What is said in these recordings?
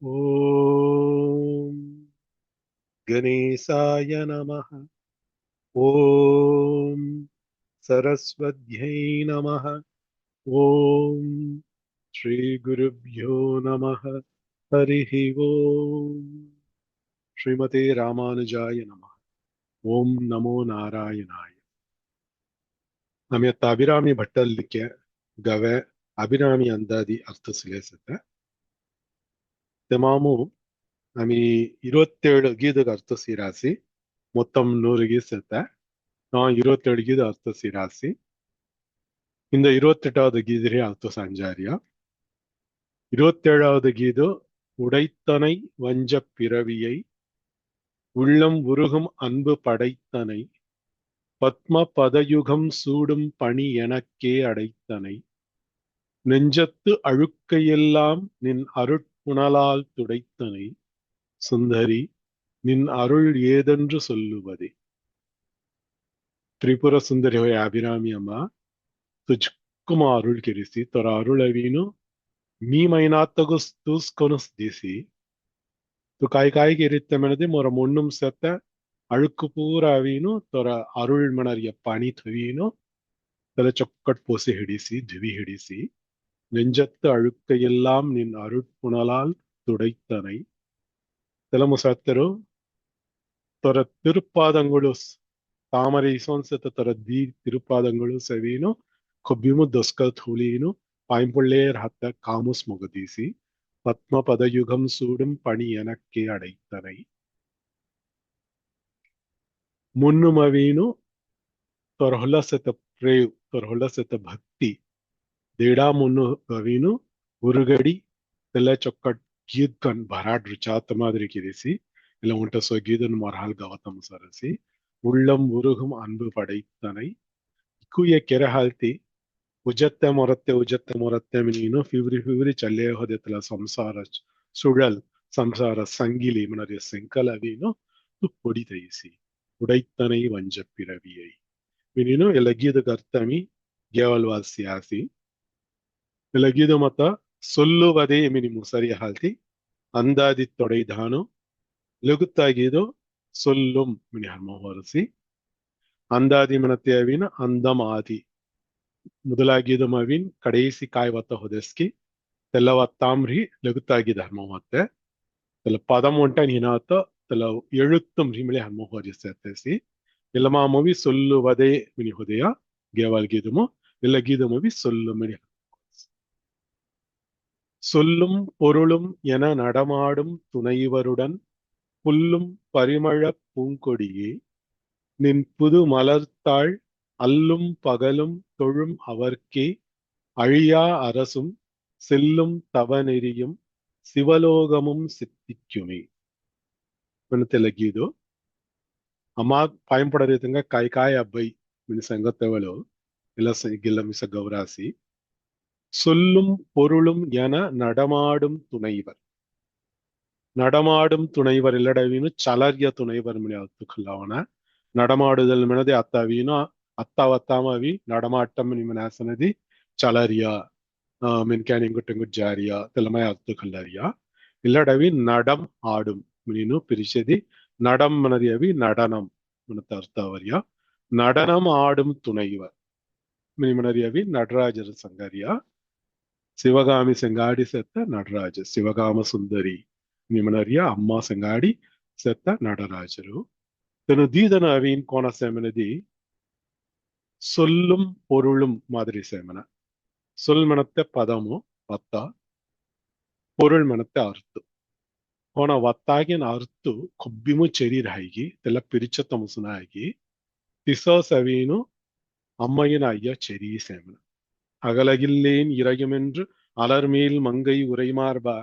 ॐ गणेशाय नमः। ॐ सरस्वत्यै नमः। ॐ श्रीगुरुभ्यो नमः। हरिः ॐ श्रीमते रामानुजाय नमः। ॐ नमो नारायणाय. ನಮ್ಯತ್ತ ಅಭಿರಾಮಿ ಭಟ್ಟಲ್ಲಿಕ್ಕೆ ಗವೆ ಅಭಿರಾಮಿ ಅಂದಾದಿ ಅರ್ಥ ಸಿಲೇಸತ್ತೆ ತೆಮಾಮು ನಮಿ 27 ಗೀದಗ ಅರ್ಥ ಸಿರಾಸಿ మొత్తం 100 గీసెత్తే நான் 27 கீது அர்த்த சிராசி. இந்த 28வது கீதிலே அர்த்த சஞ்சாரியா. 27வது கீது உடைத்தனை வஞ்சப் பிறவியை உள்ளம் உருகும் அன்பு படைத்தனை பத்ம பதயுகம் சூடும் பணி எனக்கே அடைத்தனை நெஞ்சத்து அழுக்கையெல்லாம் நின் அருட்புணலால் துடைத்தனை சுந்தரி நின் அருள் ஏதென்று சொல்லுவதே. ತ್ರಿಪುರ ಸುಂದರಿ ಹೋಯ ಅಭಿರಾಮಿ ಅಮ್ಮ ತುಜ್ಕುಮ ಅರುಳ್ ಕೆರಿಸಿ ತೊರ ಅರುಳವೀನು मी महिनातगुस तूस कोनुस दिसी तू काय केरित्ते मेनदे मोर मुन्नुम सेत्त अळुक्कु पूर अवीनु तोर अरुळ್ मणरिय पाणी थवीनु तले चೊಕ್ಕಟ್ ಪೋಸಿ ಹಿಡಿಸಿ ಧಿವಿ ಹಿಡಿಸಿ நெஞ்சத்து அழுக்கையெல்லாம் நின் அருட்புணலால் துடைத்தனை ತೆಲಮುಸತ್ತರು ತೊರ ತಿರುಪಾದಂಗಳು ತಾಮரை ಸೋನ್ಸತ ತೊರ ದಿ ತಿರುಪಾದಂಗಳು ಸವೀನು ಕೊಬ್ಬಿಮು ದೊಸ್ಕಲ್ ಥೂಲೀನು பாய்ம்புள்ளேர் ஹத்த காமுஸ் முகதீசி பத்ம பதயுகம் சூடும் பணி எனக்கே அடைத்தனை முன்னுமவீனு தொர்ஹொலசெத்த ಪ್ರೇವ್ ತೊರ್ಹೊಲಸೆತ್ತ ಭಕ್ತಿ ದೇಡಾ ಮುನ್ನು ಅವೀನು ಉರುಗಡಿ ತೆಲ್ಲ ಚೊಕ್ಕಟ್ ಗೀದ್ ಕಣ್ ಭರಾಡ್ ರುಚಾತ மாதிரி கிரிசி இல்ல உன்ட்ட சொகீதன் மொரால் கவத்தம் சரசி உள்ளம் உருகும் அன்பு படைத்தனை இக்குய ಕೆರಹಾಲ್ತಿ ಉಜತ್ತೆ ಮೊರತ್ತೆ ನೀನು ಫಿವ್ರಿ ಚಲ್ಲೆ ಹೋದೆತ್ತಲ ಸಂಸಾರ ಸುழல் ಸಂಸಾರ ಸಂಗಿಲಿ ಮನರಿಯ ಸೆಂಕಲವೀನು ತುಪ್ಪೊಡಿ ತಯಿಸಿ ಉಡೈತ್ತனை வஞ்ச பிறவியை ವಿನೀನು ಎಲಗೀದ ಕರ್ತಮಿ ಗೇವಲ್ವಾಸಿಯಾಸಿ ಎಲಗೀದ ಮತ ಸೊಲ್ಲುವುದೇ ಮಿನಿಮು ಸರಿಯ ಹಾಲ್ತಿ ಅಂದಾದಿ ತೊಡೈದಾನು ಲಘುತ್ತಾಗಿದು ಸೊಲ್ಲುಂ ಮಿನಿ ಹರ್ಮ ಹೊರಸಿ ಅಂದಾದಿ ಮನತೆಯವಿನ ಅಂದಂ ಆದಿ முதலாகியது மவின் கடைசி காய்வத்த ಹೊದಸ್ಕಿ ತೆಲ್ಲವತ್ತಾಮ್ರಿ ಲಘುತ್ತಾಗಿ ಧರ್ಮ ಮತ್ತೆ ತೆಲ್ಲ ಪದಂ ಒಂಟ ನೀನಾತ ತೆಲ್ಲ எழுத்தும் ரிமலே ஹர்ம ಹೊರಿಸತೆಸಿ ಇಲ್ಲಮಾಮವಿ சொல்லுவதே மினி ಹೊದೆಯ கேவல் கீதமோ இல்ல கீதமவி சொல்லும் மினி சொல்லும் பொருளும் என நடமாடும் துணைவருடன் புல்லும் பரிமள பூங்கொடியே நின் புது மலர்த்தாள் அல்லும் பகலும் தொழும் அவர்க்கே அழியா அரசும் செல்லும் தவநெறியும் சிவலோகமும் சித்திக்குமே. தெಲಗೀದು ಅಮ್ಮ ಪಾಯಂಪಡರಿತಂಗ ಕಾಯ್ಕಾಯ ಅಬ್ಬೈ ಮಿನ ಸಂಗತ್ತವಳು ಇಲ್ಲ மிச கௌராசி சொல்லும் பொருளும் என நடமாடும் துணைவர் நடமாடும் துணைவர் இல்லடவீನು ಚಲರ್ಯ துணைவர் மின ಅತ್ತುಖಲ್ಲವನ நடமாடுதல் மினದೆ ಅತ್ತವೀನು ಅತ್ತಾವತ್ತಾಮವಿ நடமாட்டம் நிமனாசனதி ಚಲರ್ಯ ಮಿನ್ಕ್ಯಾನ್ ಇಂಗುಟ್ಟಂಗುಟ್ ಜಾರಿಯ ತೆಲಮಯ ಅತ್ತುಖಲ್ಲರಿಯ இல்லடவி நடம் ஆடும் மீனு பிரிச்சதி நடம் மனதியவி நடனம் மனத்த அர்த்தாவரியா நடனம் ஆடும் துணைவர் மினிமனதியவி நடராஜர் சங்கரியா சிவகாமி செங்காடி செத்த நடராஜ சிவகாம சுந்தரி நிமனரியா அம்மா செங்காடி செத்த நடராஜರು தெனு தீதன அவின் கோண சேமனதி சொல்லும் பொருளும் மாதிரி சேமன சொல் மனத்த பதமு பத்தா பொருள் ಮನತ್ತ ಅರ್ಥ ಕೋಣ ಒತ್ತಾಗಿನ ಅರ್ಥ ಕೊಬ್ಬಿಮು ಚೆರಿರಾಗಿ ತೆಲ್ಲ ಪಿರಿಚತ್ತ ಮುಸುನಾಗಿ திசோ சவீனு அம்மையின் ஐயா செரிய சேமன அகலகில்லேன் இறையுமென்று அலர்மேல் மங்கை உரைமார்பா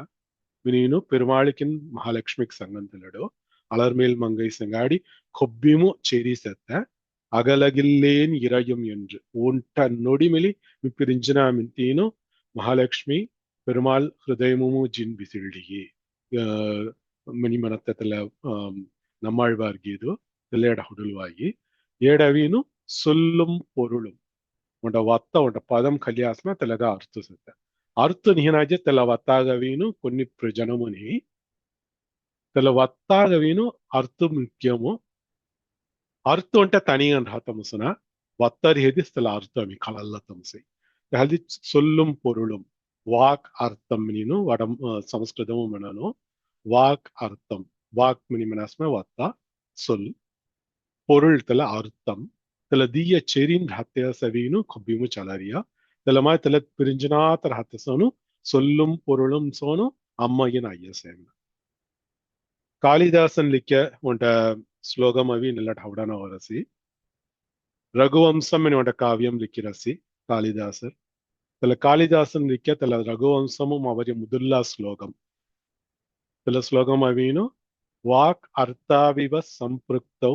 வினீனு பெருமாளுக்கின் மகாலட்சுமிக்கு சங்கந்தலடு அலர்மேல் மங்கை செங்காடி கொப்பிமு செரி செத்த அகலகில்லேன் இறையும் என்று ஒன்ட்ட நொடிமிலி மிப்பிரிஞ்சினா மின்தீனு மகாலட்சுமி பெருமாள் ஹிருதயமுமு ஜின் ಬಿಸಿಲ್ಡಿಗೆ ಮನಿ ಮನತ್ತಲ நம்மாழ்வார் ಗೀದು ತೆಲ್ಲೇಡ ಹುಡುಲ್ವಾಗಿ ಏಡವೀನು சொல்லும் பொருளும் உண்ட வத்த உண்ட பதம் கல்யாசமா தெலக அர்த்த சித்த అర్థు నిహనాజే తెల వత్తాగవీను కొన్ని ప్రజనముని తెల వత్తాగవీను అర్థు ముఖ్యము అర్థు అంటే తనియన్ రాతముసున వత్తరి హెది తెల అర్థమి కలల్లతముసై అది సొల్லும் பொருளும் வாக் அர்த்தம் நீனு வடம் சமஸ்கிருதமும் மனனோ வாக் அர்த்தம் வாக் மினி மனஸ்ம வத்தா சொல் பொருள் தல அர்த்தம் தல தீய செரின் ஹத்திய சவீனு கொப்பிமு சலரியா தலமாய் தல பிரிஞ்சனாத்தர் ஹத்த சோனு சொல்லும் பொருளும் சோனு அம்மையின் ஐயசேம் காளிதாசன் லிக்க உண்ட ஸ்லோகம் அவி நல்ல ಢವಡನ ವರಸಿ ರಘುವಂಶಂ ಎನ್ನುವಂತ ಕಾವ್ಯಂ ಲಿಕ್ಕಿರಸಿ ಕಾಳಿದಾಸರ್ ತಲ ಕಾಳಿದಾಸನ್ ಲಿಕ್ಕ ತಲ ರಘುವಂಶಮು ಅವರಿ ಮುದುಲ್ಲ ಶ್ಲೋಕಂ ತಲ ಶ್ಲೋಕಂ ಅವೀನು ವಾಕ್ ಅರ್ಥಾವಿವ ಸಂಪೃಕ್ತೌ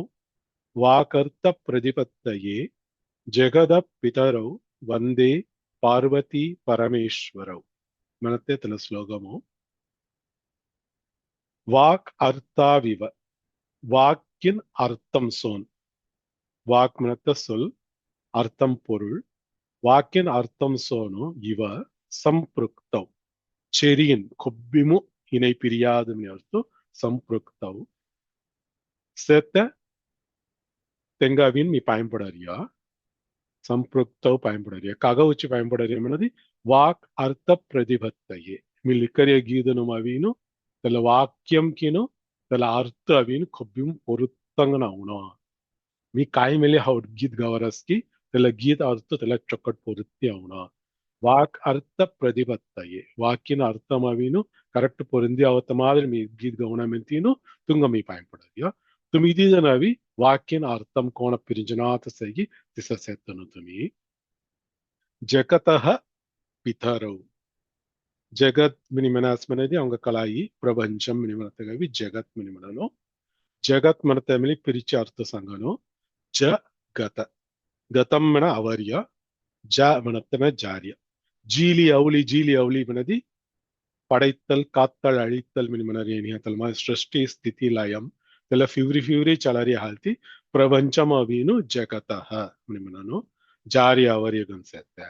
ವಾಕರ್ಥ ಪ್ರತಿಪತ್ತಯೇ ಜಗದ ಪಿತರೌ ವಂದೇ ಪಾರ್ವತಿ ಪರಮೇಶ್ವರೌ మనతే తల శ్లోకము வாக் அர்த்தாவிவ வாக்கின் அர்த்தம் சோன் வாக் மனத்த சொல் அர்த்தம் பொருள் வாக்கின் அர்த்தம் சோனு இவ சம்பிருக்தவ் செரியின் கொப்பிமு இணை பிரியாது அர்த்தம் சம்பிருக்தவ் சேர்த்த தெங்காவின் நீ பயன்படாரியா சம்பிருக்தவ் பயன்படாரியா கக வச்சு பயன்படாரியா மனது வாக் அர்த்த பிரதிபத்தையே మీ లిక్కరియ గీదను అవిను తెల వాక్యం కిను తెల అర్థ అవిను కొబ్బిం పొరుత్తంగా అవునా మీ కాయ మెలి హౌడ్ గీత్ గవరస్కి తెల గీత అర్థ తెల చొక్కట్ పొరుత్తి అవునా వాక్ అర్థ ప్రతిపత్తయే వాక్యన అర్థం అవిను కరెక్ట్ పొరింది అవత మాదిరి మీ గీత్ గవనమెంతీను తుంగ మీ பயன்படாதியா तुम ಇದೀದನವಿ ವಾಕ್ಯನ ಅರ್ಥಂ ಕೋಣ ಪಿರಿಂಜನಾಥ ಸೈಗಿ ತಿಸ ಸೆತ್ತನು ತುಮಿ ಜಗತಃ ಪಿತರೌ జగత్ మిని మనాస్మ అనేది அவங்க కళాయి ప్రపంచం మిని మనతగవి జగత్ మిని మనలో జగత్ మన తమిళి పిరిచి అర్థ సంగను జ గత గతం మన అవర్య ஜ மனத்தன ஜாரிய ஜீலி அவுளி மனதி படைத்தல் காத்தல் அழித்தல் மினிமனரியத்தல் மாதிரி ಸೃಷ್ಟಿ ಸ್ಥಿತಿ ಲಯಂ ಎಲ್ಲ ಫಿವ್ರಿ ಚಲರಿ ಹಾಲ್ತಿ ಪ್ರಪಂಚಮ ಅವೀನು ಜಗತಃ ನಿಮ್ಮನನು ಜಾರಿ ಅವರಿಗನ್ಸತ್ತೆ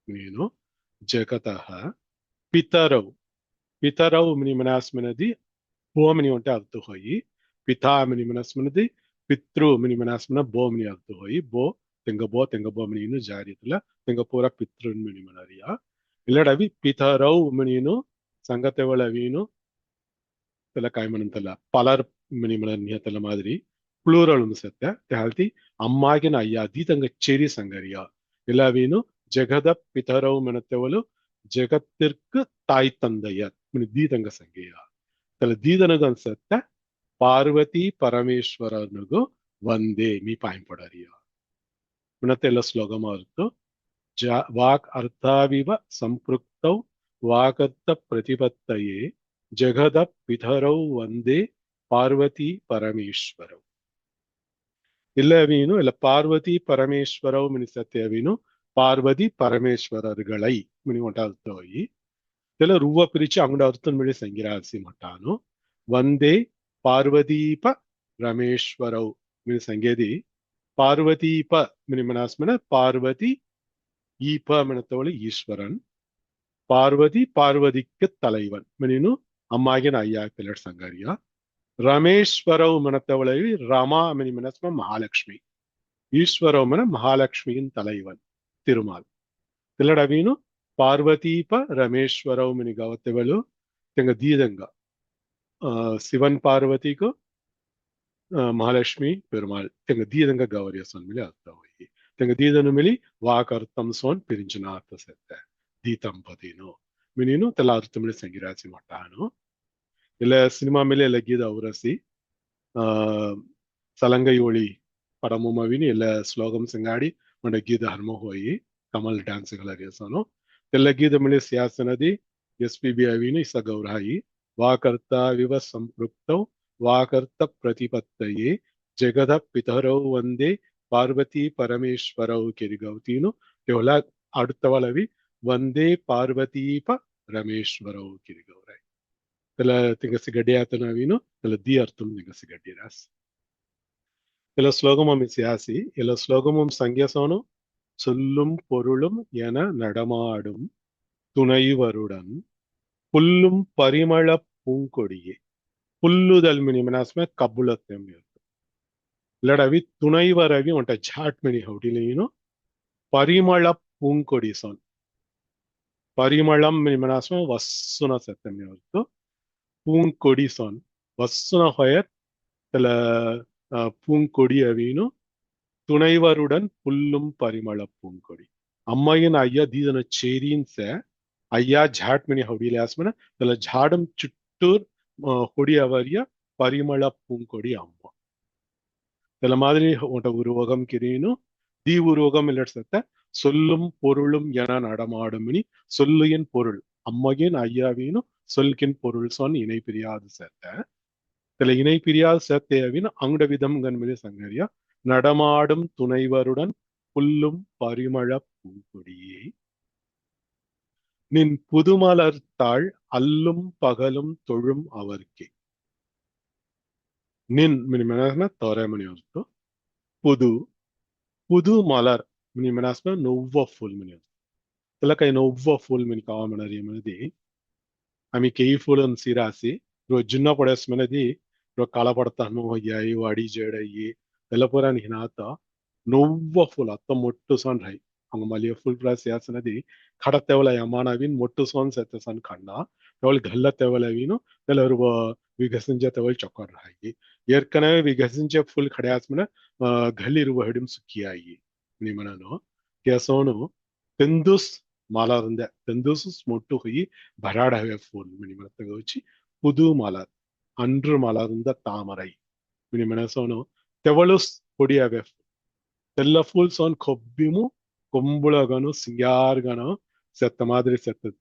ನೀನು ಜಗತಃ ಪಿತರವು ಪಿತರವು ಮಿನಿಮನಾಸ್ಮನದಿ ಭೂಮಿನಿ ಒಂಟೆ ಅರ್ಥ ಹೋಯಿ ಪಿತಾ ಮಿನಿಮನಸ್ಮನದಿ ಪಿತೃ ಮಿನಿಮನಾಸ್ಮನ ಭೂಮಿನಿ ಅರ್ಥ ಹೋಯಿ ತೆಂಗ ಬೋ ಮಿನಿನು ಜಾರಿ ಇತ್ತಲ್ಲ ತೆಂಗ ಪೂರ ಪಿತೃ ಮಿನಿಮನರಿಯ ಇಲ್ಲಡವಿ ಪಿತರವು ಮಿನಿನು ಸಂಗತೆಗಳ ವೀನು ತಲ ಕಾಯ್ಮನಂತಲ್ಲ ಪಲರ್ ಮಿನಿಮನ மாதிரி ಪ್ಲೂರಲ್ ಅನ್ಸತ್ತೆ ಹೇಳ್ತಿ ಅಮ್ಮಾಗಿನ ಅಯ್ಯ ದೀತಂಗ ಚೆರಿ ಸಂಗರಿಯ ಇಲ್ಲ ವೀನು ಜಗದ ಪಿತರವು ಮೆನತೆವಲು ಜಗತ್ತಿற்கு ತಾಯಿ ತಂದೆಯ ದೀತಂಗ ಸಂಗೇಯ ತಲ ದೀದನಗ ಅನ್ಸತ್ತೆ ಪಾರ್ವತಿ ಪರಮೇಶ್ವರನಿಗೂ ಒಂದೇ ಮೀ ಪಾಯಿಂಪಡರಿಯ ಮಿನತೆಲ್ಲ ಶ್ಲೋಗಮ ಅರ್ಥ ವಾಕ್ ಅರ್ಥಾವಿವ ಸಂಪೃಕ್ತೌ ವಾಕರ್ಥ ಪ್ರತಿಪತ್ತಯೇ ಜಗದ ಪಿತರೌ ಒಂದೇ ಪಾರ್ವತಿ ಪರಮೇಶ್ವರೌ ಇಲ್ಲ ವೀನು ಇಲ್ಲ ಪಾರ್ವತಿ ಪರಮೇಶ್ವರೌ ಮಿನಿಸತ್ತೆ ವೀನು பார்வதி பரமேஸ்வரர்களை மினி ஒட்டாய் இதுல ருவ பிரிச்சு அவங்களோட அர்த்தம் மிடி சங்கிராசி மட்டானு வந்தே பார்வதீப ரமேஸ்வரவ் மினி சங்கேதி பார்வதீப மினி மனாஸ்மன பார்வதி ஈப மினத்தவளி ஈஸ்வரன் பார்வதிக்கு தலைவன் மினினு அம்மாகின ஐயா பிள்ளர் சங்கரியா ரமேஸ்வரவ் மினத்தவளை ரமா மினி மனஸ்ம மகாலட்சுமி ஈஸ்வரவ் மின மகாலட்சுமியின் தலைவன் ತಿರುಮಾಲ್ ತಿಲ್ಲಡವೀನು ಪಾರ್ವತೀಪ ರಮೇಶ್ವರವು ಮಿನಿಗಾವತ್ತೆವಳು ತೆಂಗ ದೀದಂಗ ಶಿವನ್ ಪಾರ್ವತಿಗೂ ಮಹಾಲಕ್ಷ್ಮಿ ಪೆರುಮಾಳ್ ತೆಂಗ ದೀದಂಗ ಗೌರಿಯ ಸೊನ್ ಮಿಲಿ ಅರ್ಥ ಹೋಗಿ ತೆಂಗ ದೀದನು ಮಿಲಿ ವಾಕ್ ಅರ್ಥಂ ಸೋನ್ ಪಿರಿಂಚಿನ ಅರ್ಥ ಸೆತ್ತೆ ದೀತಂಪತಿನು ಮಿನಿನು ತೆಲ ಅರ್ಥ ಮಿಲಿ ಸಂಗಿರಾಚಿ ಮಟ್ಟಾನು ಇಲ್ಲ ಸಿನಿಮಾ ಮೇಲೆ ಎಲ್ಲ ಗೀದ ಅವರಸಿ ಸಲಂಗೈಯೋಳಿ ಪಡಮುಮವಿನಿ ಎಲ್ಲ ಶ್ಲೋಕಂ ಸಂಗಾಡಿ ಮಂಡ ಗೀದ ಹರ್ಮ ಹೋಯಿ ಕಮಲ್ ಡ್ಯಾನ್ಸ್ಗಳ ರೇಸನು ಎಲ್ಲ ಗೀದ ಮಿಳಿ ಸಿಯಾಸನದಿ ಎಸ್ಪಿಬಿ ಅವಿನಿ ಸ ಗೌರಾಯಿ ವಾಕರ್ತ ವಿವ ಸಂಪೃಕ್ತೌ ವಾಕರ್ತ ಪ್ರತಿಪತ್ತಯೇ ಜಗದ ಪಿತರೌ ಒಂದೇ ಪಾರ್ವತಿ ಪರಮೇಶ್ವರೌ ಕಿರಿಗೌತೀನು ತೆವಲ அடுத்தவளவி வந்தே பார்வதீப ரமேஸ்வரௌ ಕಿರಿಗೌರಾಯಿ ತೆಲ ತಿಂಗಸಿ ಗಡ್ಡಿಯಾತನವಿನು ತೆಲ ದಿ ಅರ್ಥಂ ತಿಂಗಸಿ ಗಡ್ಡಿರಾಸ್ எல்லா ஸ்லோகமும் சியாசி எல்லா ஸ்லோகமும் சங்கியசோனும் சொல்லும் பொருளும் என நடமாடும் துணைவருடன் புல்லும் பரிமள பூங்கொடியே. புல்லுதல் मिनी मनासमें कबूलते में लड़ावी तुनैवरवी उन्टा झाट मिनी हौटिलेनो परिमळ पूंकोडी सोन परिमळम मिनी मनासमें वस्सुना सत्य में होतो पूंकोडी सोन वस्सुना होयर तला பூங்கொடி அவினு துணைவருடன் புல்லும் பரிமள பூங்கொடி அம்மையின் ஐயா दीदन चेरीन से अय्या झाट मिनी हवडीले आसमना त्याला झाडम चुट्टूर கொடி அவரிய பரிமள பூங்கொடி அம்மா त्याला மாதிரி உன்ட உருவகம் கிரீனு தி உருவகம் இல்லட்சத்த சொல்லும் பொருளும் என நடமாடுமினி சொல்லுயின் பொருள் அம்மையின் ஐயாவினு சொல்கின் பொருள் சொன் இணை பிரியாது சேர்த்த இதுல இணை பிரியாது சேர்த்தேவின் அங்குட விதம் கண்மணி சங்கரியா நடமாடும் துணைவருடன் புல்லும் பரிமள பூங்கொடியே நின் புதுமலர்த்தாள் அல்லும் பகலும் தொழும் அவர்க்கே நின் மினிமனாஸ்ம தோரமணி ஒருத்தோ புது புது மலர் மினிமனாஸ்ம நொவ்வ ஃபுல் மினி त्याला काही नव्वं फूल मिनी कावा म्हणणारी म्हणजे आम्ही केही फुलं सिरासी रोज जुन्ना पड्यास म्हणजे रो काळा पडता नो याई वाडी जड ये त्याला पुरा हिनाता नव्वं फूल आता मोठं सण राही हंग मलिया फुल प्रास याच नदी खडा तेवला यमानावीन मोठं सण सेत सण खंडा तेवळ घल्ला तेवला विनो त्याला विकसिंच्या तेवळ चक्कर राही ஏற்கனவே விகசிஞ்ச ஃபுல் கிடையாது கல்லிருவ ஹிடும் சுக்கியாயி நீ மனனோ கேசோனு தெந்துஸ் மலர்ந்த தெந்துஸ் மொட்டு போய் பராடவே ஃபுல் மினி மனத்தை வச்சு புது மலர் அன்று மலர்ந்த தாமரை மினி மனசோனு தெவளுஸ் பொடியாவே தெல்ல ஃபுல் சோன் கொப்பிமு கொம்புளகனு சிங்கார்கனு செத்த மாதிரி செத்த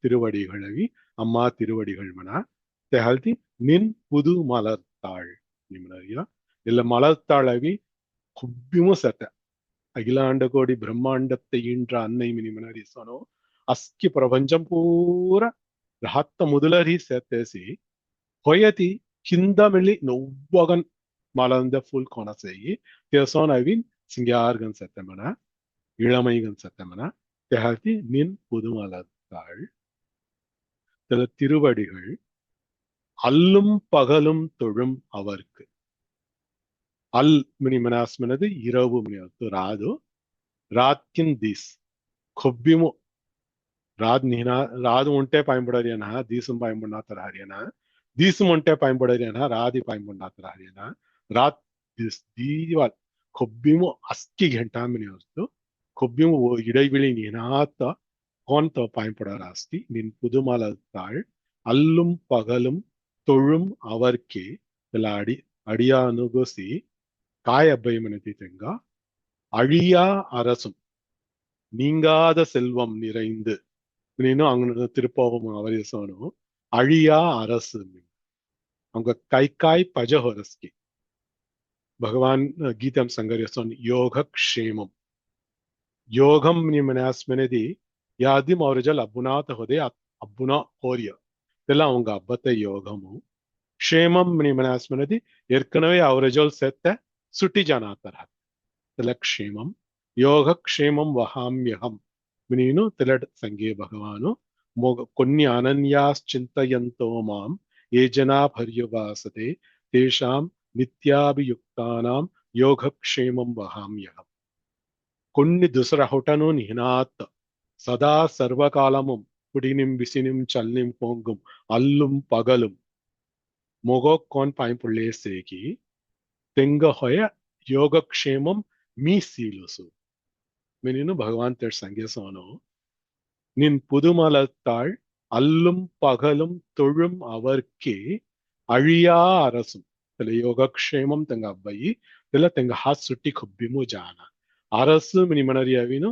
திருவடிகளவி அம்மா திருவடிகள் மன தெஹல்தி நின் புது மலர்த்தாள் நிம்மதியா இல்ல மலர்த்தாளவி குப்பிமு செத்த அகிலாண்ட கோடி பிரம்மாண்டத்தை ஈன்ற அன்னை மினிமனரி சொனோ அஸ்கி பிரபஞ்சம் பூரா ரஹத்த முதலரி சேத்தேசி ஹொயதி கிந்தமிழி நொவ்வகன் மலர்ந்த ஃபுல் கொனசெய் தேசோன் அவின் சிங்கார்கன் செத்தமன இளமைகன் செத்தமன தெஹல்தி நின் புது மலர்த்தாள் சில திருவடிகள் அல்லும் பகலும் தொழும் அவருக்கு அல் மினி மனாஸ்மனது இரவு மினி ராது ராத்கின் தீஸ் கொப்பிமு ರಾದ್ ನಿಹನ ರಾದ್ ಉಂಟೆ ಪಾಯಿಂಬಡರಿಯನ ದೀಸಂ ಪಾಯಿಂಬುಣ್ಣಾತರ ಹರಿಯನ ದೀಸಂ ಉಂಟೆ ಪಾಯಿಂಬಡರಿಯನ ರಾದಿ ಪಾಯಿಂಬುಣ್ಣಾತರ ಹರಿಯನ ರಾತ್ ದಿಸ್ ದೀವಾಲ್ ಕೊಬ್ಬಿಮು ಅಸ್ಕಿ ಘಂಟಾಮಿನಿ ವಸ್ತು ಕೊಬ್ಬಿಮು ಇடைவெளி நினாத்த கோன்த பாயம்படாராஸ்தி நின் புதுமலத்தாள் அல்லும் பகலும் தொழும் அவர்க்கே ఇలా அடியானுகோசி காய அபயமனதி தெங்க அழியா அரசும் நீங்காத செல்வம் நிறைந்து அங்க திருப்பாவும் அவரிய சொன்னோம் அழியா அரசு அவங்க கைக்காய் பஜஹொரஸ்கி பகவான் கீதம் சங்கரிய சொன்ன யோக க்ஷேமம் யோகம் மனாஸ்மனதி யாதிம் அவரஜல் அப்புனாத ஹோதே அப்புனா ஹோரிய இதெல்லாம் அவங்க அப்பத்த யோகமும் க்ஷேமம் மனாஸ்மனதி ஏற்கனவே அவரஜல் செத்த சுட்டி ஜானாத்தர இதெல்லாம் க்ஷேமம் யோக க்ஷேமம் வஹாமியகம் மினீனு திலட் சங்கே பகவானு కొన్ని అనన్యాశ్చింతయంతో మాం ఏ జనా పర్యువాసతే తేషాం నిత్యాభియుక్తానాం యోగక్షేమం వహామ్యహం కొన్ని దుసరహుటను నిహనాత్ సదా సర్వకాలముం குடினிம் விசினிம் சல்னிம் போங்கும் அல்லும் பகலும் மொகோக்கோன் பாய்புள்ளே சேகி தெங்க ஹொய யோகக்ஷேமம் மீ சீலுசு மினினு பகவான் தெட் சங்கே சோனோ நின் புதுமலத்தாள் அல்லும் பகலும் தொழும் அவர்க்கே அழியா அரசும் இதுல யோகக்ஷேமம் தெங்க அவ்வை இதுல தெங்க ஹாத் சுட்டி கொப்பிமு ஜான அரசு மினி மனரியாவினு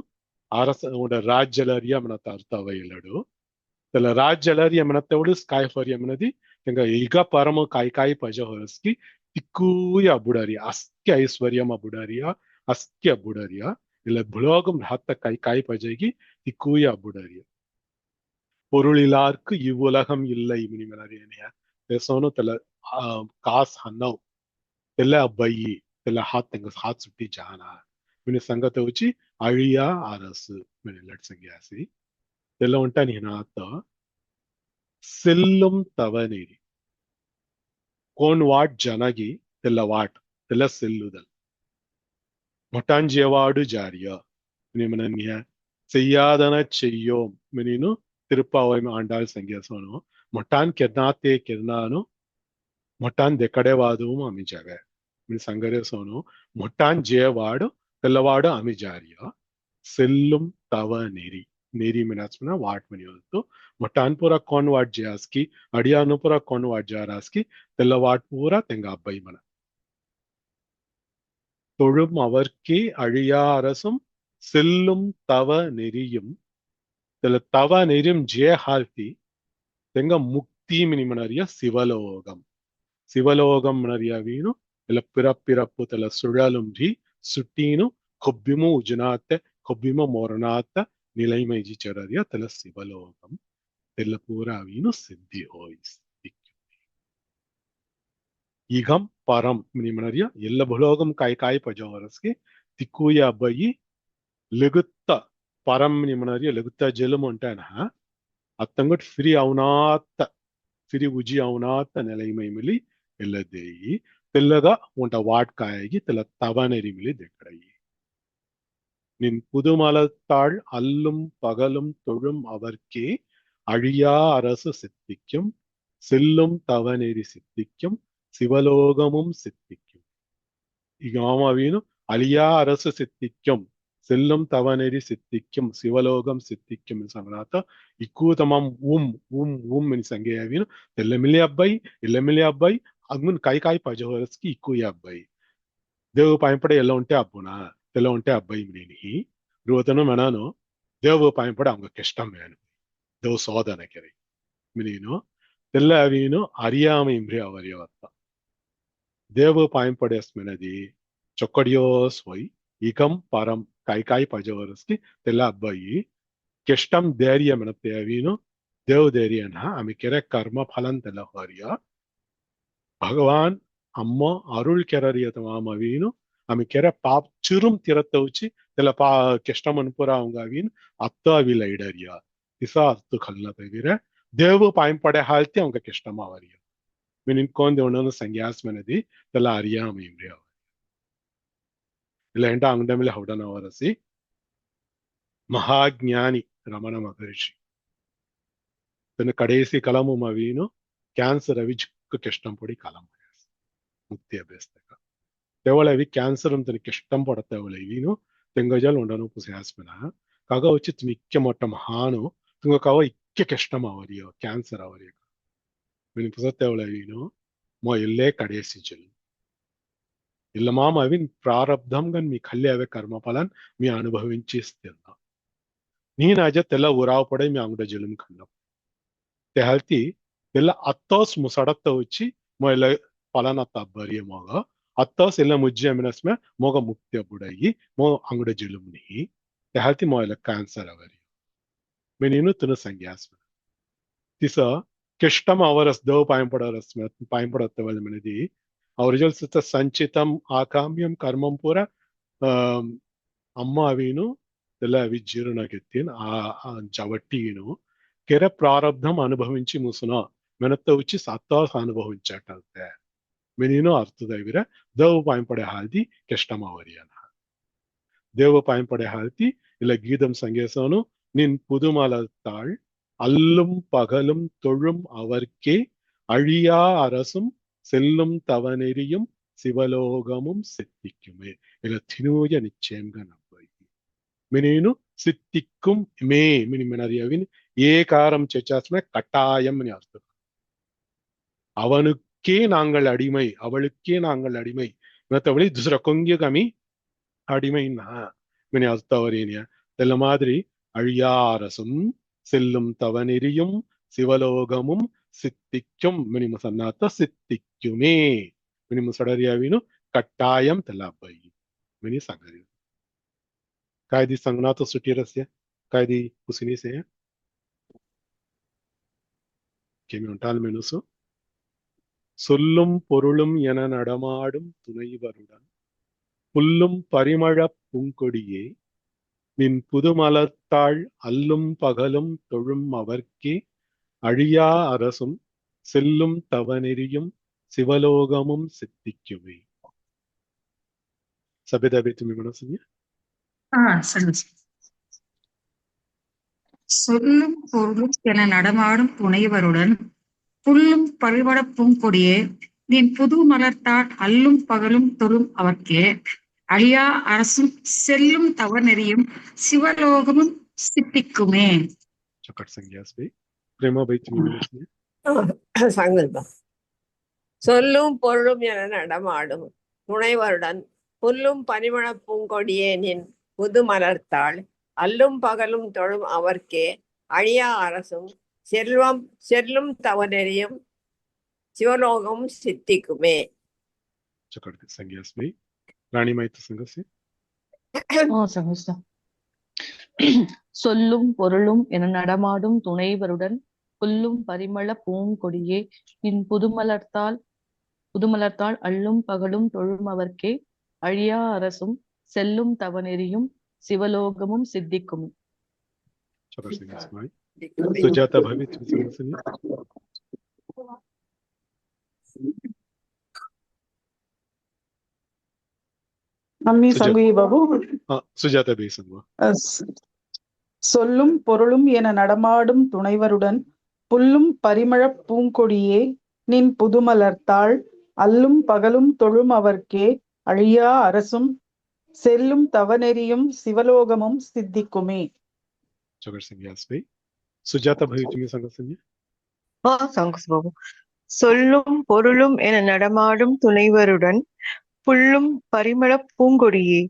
அரசோட ராஜ்யலரியா மனத்த அர்த்தவை இல்லடு இதுல ராஜ்யலரியா மனத்தோடு ஸ்காய் ஃபோரியா மனதி தெங்க ಈಗ ಪರಮ ಕಾಯಿ ಪಜ ಹೊರಸ್ಕಿ ತಿಕ್ಕೂಯ ಬುಡರಿಯ ಅಸ್ಕೆ ಐಶ್ವರ್ಯಮ ಬುಡರಿಯ ಅಸ್ಕೆ ಬುಡರಿಯ இல்ல புலோகம் ஹத்த காய் பஜகி திக்கூய புடரிய பொருளிலார்க்கு இவ்வுலகம் இல்லை மினிமனரியனைய தேசோனு தெல காஸ் ஹன்னவ் தெல அவ்வயி தெல ஹாத் தெங்க ஹாத் சுட்டி ஜானா மினி சங்கத்தை வச்சு அழியா அரசு மினி லட் சங்கியாசி தெல்ல உண்டா நீ நாத்த செல்லும் தவநெறி கோன் வாட் ஜனகி தெல்ல வாட் தெல்ல செல்லுதல் மொட்டாஞ்சியவாடு ஜாரியா நிமனன்ய செய்யாதன செய்யோம் மினினு திருப்பாவை ஆண்டாள் சங்கியாசனம் மொட்டான் கெர்னாத்தே கெர்னானு ಮೊಟ್ಟಾನ್ ದೆಕಡೆವಾದು ಅಮಿಜಾವೆ ಮೀನ್ ಸಂಗರೆ ಸೋನು ಮೊಟ್ಟಾನ್ ಜೇವಾಡು ತೆಲ್ಲವಾಡು ಅಮಿಜಾರಿಯ ಸೆಲ್ಲುಂ ತವ ನೆರಿ ನೆರಿ ಮಿನಾಸ್ಮನ ವಾಟ್ ಮನಿಯೊತ್ತು ಮೊಟ್ಟಾನ್ ಪೂರ ಕೊನ್ ವಾಟ್ ಜಾಸ್ಕಿ ಅಡಿಯಾನು ಪೂರ ಕೊನ್ ವಾಟ್ ಜಾರಾಸ್ಕಿ ತೆಲ್ಲವಾಟ್ ಪೂರ ತೆಂಗ ಅಬ್ಬೈ ಮನ தொழும் அவர்க்கே அழியா அரசும் செல்லும் தவ நெறியும் இதுல தவ நெறியும் ஜே ஹால்தி தெங்க முக்தி மினிமனறிய சிவலோகம் சிவலோகம் நறியவீನು ಇಲ್ಲ ಪಿರಪ್ಪಿರಪ್ಪು ತಲ ಸುழலுಂಜಿ ಸುಟ್ಟೀನು ಕೊಬ್ಬಿಮು ಉಜುನಾತ್ತ ಕೊಬ್ಬಿಮ ಮೊರನಾತ್ತ ನಿಲೈಮೈಜಿ ಚರರಿಯ ತಲ ಶಿವಲೋகம் ತೆಲ್ಲ ಪೂರಾವೀನು ಸಿದ್ಧಿ ಹೋಯ್ಸ್ ಈಗಂ ಪರಂ ನಿಮನರಿಯ ಎಲ್ಲ ಭುಲೋಗಂ ಕಾಯಿ ಕಾಯಿ ಪಜವರಸ್ಗೆ ತಿಕ್ಕೂಯ ಅಬ್ಬಯಿ ಲಗುತ್ತ ಪರಂ ನಿಮನರಿಯ ಲಗುತ್ತ ಜಲಂ ಉಂಟಾನ ಅತ್ತಂಗಟ್ ಫ್ರೀ ಅವನಾತ್ತ ಫ್ರೀ ಉಜಿ ಅವನಾತ್ತ ನಿಲೈಮೈಮಿಲಿ ಎಲ್ಲದೇಯಿ తెల్లగా ఉంట వాట్కాయకి తెల్ల తవనెరిమిలి దిక్కడయి நின் புதுமலத்தாள் அல்லும் பகலும் தொழும் அவர்க்கே அழியா அரசு சித்திக்கும் செல்லும் தவநெறி சித்திக்கும் சிவலோகமும் சித்திக்கும் இகாமவீனு அழியா அரசு சித்திக்கும் செல்லும் தவநெறி சித்திக்கும் சிவலோகம் சித்திக்கும் ಸಂಗ್ರಾತ ಇಕ್ಕೂತಮಂ ಉಂ ಇನ್ ಸಂಗೇಯವೀನು ತೆಲ್ಲಮಿಲಿ ಅಬ್ಬೈ ಇಲ್ಲಮಿಲಿ ಅಬ್ಬೈ ಅಂಗುನ್ ಕಾಯಿ ಕಾಯಿ ಪಜವರಸ್ಕಿ ಇಕ್ಕೂಯ ಅಬ್ಬೈ ದೇವು ಪಾಯಿಂಪಡೆ ಎಲ್ಲ ಉಂಟೆ ಅಬ್ಬುನಾ తెల్ల ఉంటే అబ్బాయి మిని రువతను మనను దేవు పాయింపడ அவங்க கஷ்டம் வேணும் தேவ சோதனைக்கரை மினினோ தெல்ல அவீனு அறியாமை இன்றி அவரியவத்த தேவு பாயம்படேஸ்மினதி చొక్కడియోస్ పోయి ఇకం పరం కాయి పజవరస్కి తెల్ల అబ్బాయి కెష్టం ధైర్యం అనతే అవీను దేవు ధైర్యన ఆమె కెరె కర్మ ఫలం తెల్ల హోరియ భగవాన్ అమ్మ అరుள் ಕೆರರಿಯತಮಾಮವೀನು ಆమె ಕೆರೆ ಪಾಪ್ ಚಿರುಂ ತಿರತ್ತೌಚಿ ತೆಲ್ಲ ಪಾ ಕೆಷ್ಟಮನ್ ಪುರ ಅವಂಗಾವೀನ್ ಅತ್ತಾವಿಲ ಇಡರಿಯ ದಿಸ ಅತ್ತು ಕಲ್ನ ತವಿರ ದೇವು ಪಾಯಿಂಪಡೆ ಹಾಲ್ತಿ ಅವಂಗ ಕೆಷ್ಟಮ ಅವರಿಯ ಮೀನ್ ಇನ್ಕೊಂದೆ ಉಣ್ಣನು ಸಂಗ್ಯಾಸ್ ಮೆನದಿ ತೆಲ್ಲ ಅರಿಯಾಮ ಇಮ್ರಿ ಅವ ಇಲ್ಲ ಎಂಟ ಅಂಗಡಮಿಲೆ ಹೌಡನ ಅವರಸಿ ಮಹಾಜ್ಞಾನಿ ರಮಣ ಮಹರ್ಷಿ ತನ್ನ ಕಡೇಸಿ ಕಲಮು ಮವೀನು ಕ್ಯಾನ್ಸರ್ ಅವಿ ಚಿಕ್ಕ ಕೆಷ್ಟಂ ಪೊಡಿ ಕಲಂ ಮುಕ್ತಿ ಅಭ್ಯಸ್ತಕ ತೆವಳವಿ ಕ್ಯಾನ್ಸರ್ ಅಂತ ಇಷ್ಟಂ ಪಡತೆವಳವಿನು ತೆಂಗಜಲ್ ಉಂಡನು ಪುಸಿಯಾಸ್ಮನ ಕಗ ಉಚಿತ್ ಮಿಕ್ಕ ಮೊಟ್ಟ ಮಹಾನು ತುಂಗ ಕವ ಇಕ್ಕ ಕೆಷ್ಟಂ ಅವರಿಯೋ ಕ್ಯಾನ್ಸರ್ ಅವರಿಯ ವಿನು ಪುಸತೆವಳವಿನು ಮೋ ಇಲ್ಲೇ ಕಡೇಸಿಜಲ್ ಇಲ್ಲ ಮಾಮ ಅವಿನ್ ಪ್ರಾರಬ್ಧಂ ಗನ್ మీ కళ్ళే అవే కర్మఫలన్ మీ అనుభవించిస్తున్నా ನೀನ್ ಅಜ ತೆಲ್ಲ ಉರಾವ್ ಪಡೆ మీ ಅಂಗಡ ಜಲಂ ಕಣ್ಣ ತೆಹಲ್ತಿ ಎಲ್ಲ ಅತ್ತೋಸ್ ಮುಸಡತ್ತ ಉಚ್ಚಿ ಮೋ ಇಲ್ಲ ಫಲನ ತಬ್ಬರಿಯ ಮೋಗ ಅತ್ತಾಸ್ ಎಲ್ಲ ಮುಜ್ಜೆ ಮಿನಸ್ಮೆ ಮೋಗ ಮುಕ್ತಿಯ ಬುಡಯಿ ಮೋ ಅಂಗಡ ಜುಲುಮ್ನಿ ತೆಹಲ್ತಿ ಮೋ ಎಲ್ಲ ಕ್ಯಾನ್ಸರ್ ಅವರಿ ಮೆನಿನು ತುನ ಸಂಗ್ಯಾಸ್ಮ ತಿಸ ಕೆಷ್ಟಮ ಅವರಸ್ ದವ ಪಾಯಂಪಡರಸ್ಮ ಪಾಯಂಪಡತ್ತವಲ್ ಮೆನದಿ ಅವರಿಜಲ್ ಸುತ್ತ ಸಂಚಿತಂ ಆಕಾಮ್ಯಂ ಕರ್ಮಂ ಪೂರ ಅಮ್ಮ ಅವೀನು ಎಲ್ಲ ವಿಜೀರ್ಣಗೆತ್ತಿನ ಆ ಜವಟ್ಟಿನು ಕೆರೆ ಪ್ರಾರಬ್ಧಂ ಅನುಭವಿಂచి ಮುಸುನ ಮೆನತ್ತ ಉಚ್ಚಿ ಸತ್ತಾಸ್ ಅನುಭವಿಂಚಟಂತೆ ಮೆನಿನೋ ಅರ್ಥದವಿರ ದೇವ ಪಾಯಿಂಪಡೆ ಹಾಲ್ತಿ ಕೆಷ್ಟಮ ಅವರಿಯನ ದೇವ ಪಾಯಿಂಪಡೆ ಹಾಲ್ತಿ ಇಲ್ಲ ಗೀதம் ಸಂಗೇಸನು நின் புதுமலத்தாள் அல்லும் பகலும் தொழும் அவர்க்கே அழியா அரசும் செல்லும் தவநெறியும் சிவலோகமும் சித்திக்குமே இல்ல தினூய நிச்சயம்గా நம்பයි மெனினு சித்திக்கும் மே மினி மெனறியவின் ஏகாரம் செச்சாஸ்மே கட்டாயம் అని அர்த்தம் அவனுக்கே நாங்கள் அடிமை அவளுக்கே நாங்கள் அடிமை மற்றபடி துசர கொங்கிய கமி அடிமைன்னா மினி அர்த்தவரீனிய தெல்ல மாதிரி அழியா அரசும் செல்லும் தவநெறியும் சிவலோகமும் சித்திக்கும் மினிம சன்னாத்த சித்திக்குமே மினிம சடரியாவினு கட்டாயம் தெல்ல அಬ್ಬಯಿ மினி சங்கரி ಕಾಯ್ದಿ ಸಂಗನಾಥ ಸುಟಿರಸ್ಯ ಕಾಯ್ದಿ ಕುಸಿನಿಸೆಯ ಕೆಮಿ ಉಂಟಾಲ್ ಮೆನುಸು சொல்லும் பொருளும் என நடமாடும் துணைவருடன் புல்லும் பரிமள பூங்கொடியே நின் புதுமலர்த்தாள் அல்லும் பகலும் தொழும் அவர்க்கே அழியா அரசும் செல்லும் தவநெறியும் சிவலோகமும் சித்திக்குமே. சபிதாபி तुम्ही म्हणा सुनिए. சொல்லுங்க. சொல்லும் பொருளும் என நடமாடும் துணைவருடன் புல்லும் பல்வட பூங்கொடியே நின் புது மலர்த்தாள் அல்லும் பகலும் தொழும் அவர்க்கே அழியா அரசும் செல்லும் தவநெறியும் சிவலோகமும் சித்திக்குமே. चकट संज्ञास भाई प्रेमा भाई तुम्ही म्हणा सुनिए. சங்கல்பம். சொல்லும் பொருளும் என நடமாடும் துணைவருடன் புல்லும் பனிமணப் பூங்கொடியே நின் புது மலர்த்தாள் அல்லும் பகலும் தொழும் அவர்க்கே அழியா அரசும் செல்லும் தவநெறியும் சிவலோகமும் சித்திக்குமே. चकट संज्ञास भाई रानी माहिती संघ से. சொல்லும் பொருளும் என நடமாடும் துணைவருடன் புல்லும் பரிமள பூங்கொடியே நின் புதுமலர்த்தாள் அல்லும் பகலும் தொழும் அவர்க்கே அழியா அரசும் செல்லும் தவநெறியும் சிவலோகமும் சித்திக்குமே. चकट संज्ञास भाई सुजाता भाभी तुम्ही संघ सुनिए. அம்மி சங்குயி பாபு. सुजाता भाई संघ. சொல்லும் பொருளும் என நடமாடும் துணைவருடன் புல்லும் பரிமளப் பூங்கொடியே நின் புதுமலர்த்தாள் அல்லும் பகலும் தொழும் அவர்க்கே அழியா அரசும் செல்லும் தவநெறியும் சிவலோகமும் சித்திக்குமே. चकट संज्ञास भाई सुजाता भाई तुम्ही संघ सुनिए. பாபு. சொல்லும் பொருளும் என நடமாடும் துணைவருடன் புல்லும் பரிமள பூங்கொடியே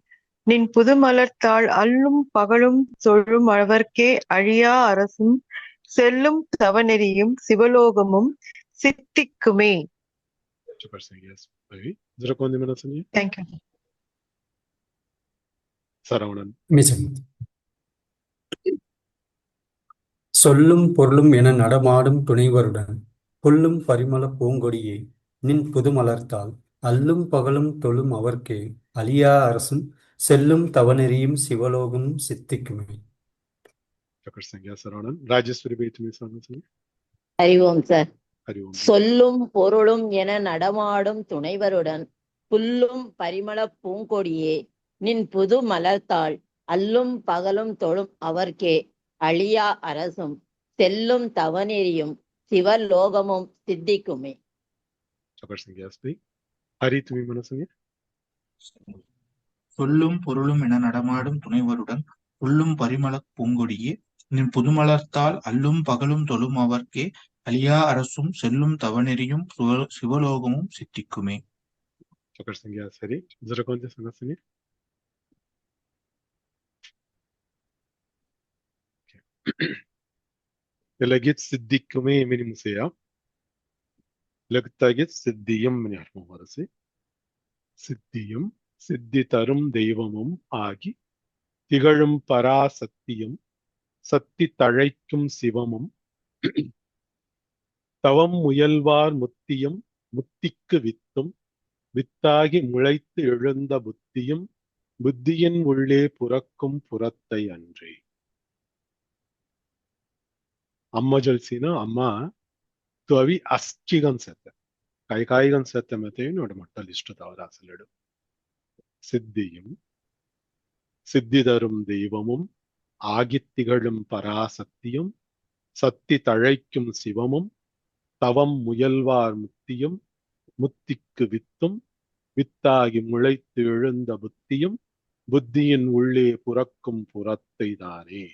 நின் புது மலர்த்தாள் அல்லும் பகலும் தொழும் அவர்க்கே அழியா அரசும் செல்லும் தவநெறியும் சிவலோகமும் சித்திக்குமே. चकट संज्ञास भाई जरा कौन म्हणा सुनिए. தேங்க்யூ. சரவணன். சொல்லும் பொருளும் என நடமாடும் துணைவருடன் புல்லும் பரிமள பூங்கொடியே நின் புது மலர்த்தாள் அல்லும் பகலும் தொழும் அவர்க்கே அழியா அரசும் செல்லும் தவநெறியும் சிவலோகமும் சித்திக்குமே. चकट संज्ञा சரவணன். ராஜேஸ்வரி भाई तुम्ही संघ सुनिए. அறிவோம் சார். हरिओम. சொல்லும் பொருளும் என நடமாடும் துணைவருடன் புல்லும் பரிமள பூங்கொடியே நின் புது மலர்த்தாள் அல்லும் பகலும் தொழும் அவர்க்கே அழியா அரசும் செல்லும் தவநெறியும் சிவலோகமும் சித்திக்குமே. चकट संज्ञास भाई हरी तुम्ही म्हणा सुनिए. சொல்லும் பொருளும் என நடமாடும் துணைவருடன் புல்லும் பரிமளப் பூங்கொடியே நின் புதுமலர்த்தாள் அல்லும் பகலும் தொழும் அவர்க்கே அழியா அரசும் செல்லும் தவநெறியும் சிவலோகமும் சித்திக்குமே. चकट संज्ञास हरी जरा कौन संघ सुनिए. लगेच सिद्धिக்குமே மினிமம் செய்யா लगतागेच सिद्धिயம் ஞாபகம் வரசே. சித்தியும் சித்தி தரும் தெய்வமும் ஆகி திகழும் பராசக்தியும் சக்தி தழைக்கும் சிவமும் தவம் முயல்வார் முத்தியும் முத்திக்கு வித்தும் வித்தாகி முளைத்து எழுந்த புத்தியும் புத்தியின் உள்ளே புறக்கும் புறத்தை அன்றே. ಅಮ್ಮ ಜಲ್ಸಿನ ಅಮ್ಮ ತುವಿ ಅಸ್ಕಿಗನ್ಸತ್ತೆ ಕೈಕಾಯಿಗನ್ಸತ್ತೆ ಮತ್ತೆ ನೋಡಿ ಮಟ್ಟಲ್ಲಿ ಇಷ್ಟದವರ ಅಸಲಡು சித்தியும் சித்தி தரும் தெய்வமும் ஆகித்திகழும் பராசக்தியும் சக்தி தழைக்கும் சிவமும் தவம் முயல்வார் முத்தியும் முத்திக்கு வித்தும் வித்தாகி முளைத்து எழுந்த புத்தியும் புத்தியின் உள்ளே புறக்கும் புறத்தை தானே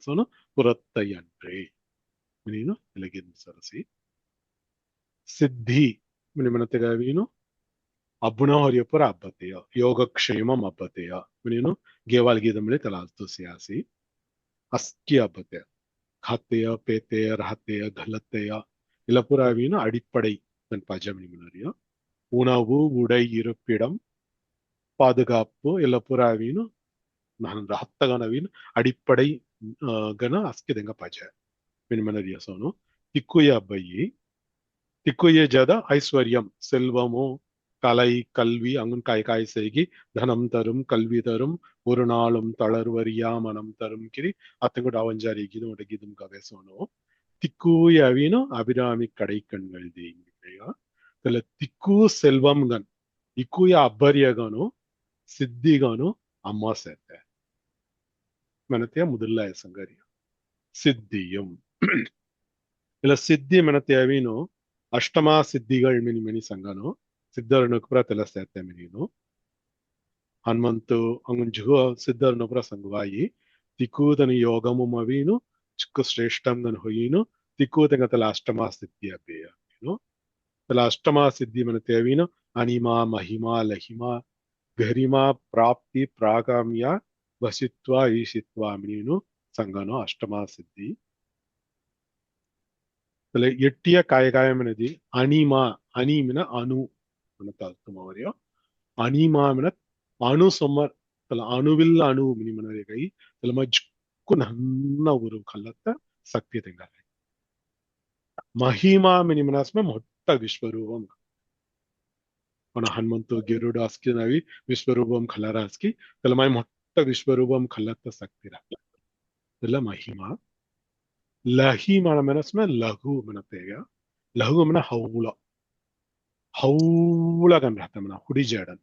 சொன்ன புறத்தை அன்றே. Menino, ilagay mo sa rasi. Siddhi, minimanataga vino. Abuna horiya pura abbateya. Yoga kshemam abbateya. Menino, geval gidamle talalto siyasi. Aski abbateya. Khateya, peteya, rahateya, galateya. Ila pura vino, adipadai. Tan paja minimanariya. Unavu, udai, irupidam. Padagappu, ila pura vino. Nahan rahattagana vino. Adipadai gana aski denga paja. மினிமனரியா சொன்னோம். திக்குய அப்பையே திக்குய ஜத ஐஸ்வர்யம் செல்வமோ கலை கல்வி அங்குன் காய் செய்கி தனம் தரும் கல்வி தரும் ஒரு நாளும் தளர்வறியா மனம் தரும் கிரி அத்தங்கூட அவஞ்சாரி கீதம் ஒரு கீதம் கதை சொன்னோம் திக்கூய் அவினும் அபிராமி கடை கண்கள் தேங்கியா இதுல திக்கு செல்வம்கன் இக்குய அபரியகனும் சித்திகனும் அம்மா சேர்த்த மெனத்தைய முதல்ல சங்கரியம் சித்தியும் இல்ல சித்தி மெனத்தையவினோ அஷ்டமா சித்திகள் மினி சங்கனோ ಸಿದ್ಧರನ್ನು ಕೂಡ ತಿಳಿಸ್ತೈತೆ ಮಿನೀನು ಹನುಮಂತು ಅಂಗನ್ ಜುಗು ಸಿದ್ಧರನ್ನು ಕೂಡ ಸಂಗವಾಯಿ ತಿಕ್ಕೂದನ ಯೋಗಮು ಮವೀನು ಚಿಕ್ಕ ಶ್ರೇಷ್ಠಂಗನ್ ಹೊಯ್ಯೀನು ತಿಕ್ಕೂದಂಗ ತಲ ಅಷ್ಟಮಾ ಸಿದ್ಧಿ ಅಬ್ಬೆಯ ತಲ ಅಷ್ಟಮಾ ಸಿದ್ಧಿ ಮನ ತೇವೀನು ಅನಿಮಾ ಮಹಿಮಾ ಲಹಿಮಾ ಗರಿಮಾ ಪ್ರಾಪ್ತಿ ಪ್ರಾಗಾಮ್ಯ ವಸಿತ್ವ ಈಶಿತ್ವ ಮಿನೀನು ಸಂಗನೋ ಅಷ್ಟಮಾ ಸಿದ್ಧಿ ತಲೆ ಎಟ್ಟಿಯ ಕಾಯಗಾಯಮನದಿ ಅನಿಮಾ ಅನಿಮಿನ ಅನು அர்த்தமாவரையோ அனிமாமின அணு சொம்மர் அணுவில் அணு மினிமனரை மஜ்கு நன்ன ஒரு கல்லத்தை சக்தி ತೆಂಗಾರೆ ಮಹಿಮಾ ಮಿನಿಮನಾಸ್ಮ ಮೊಟ್ಟ ವಿಶ್ವರೂಪಂ మన హనుమంతు గిరుడు అస్కి నవి విశ్వరూపం ఖలరాస్కి తెలమై మొట్ట విశ్వరూపం ఖల్లత్త శక్తి రాల తెల మహిమా లహి మన మనస్మ లఘు మనతేగా లఘు మన హౌల ஹவுலகன் ரத்தம்னா ஹுடிஜேடன்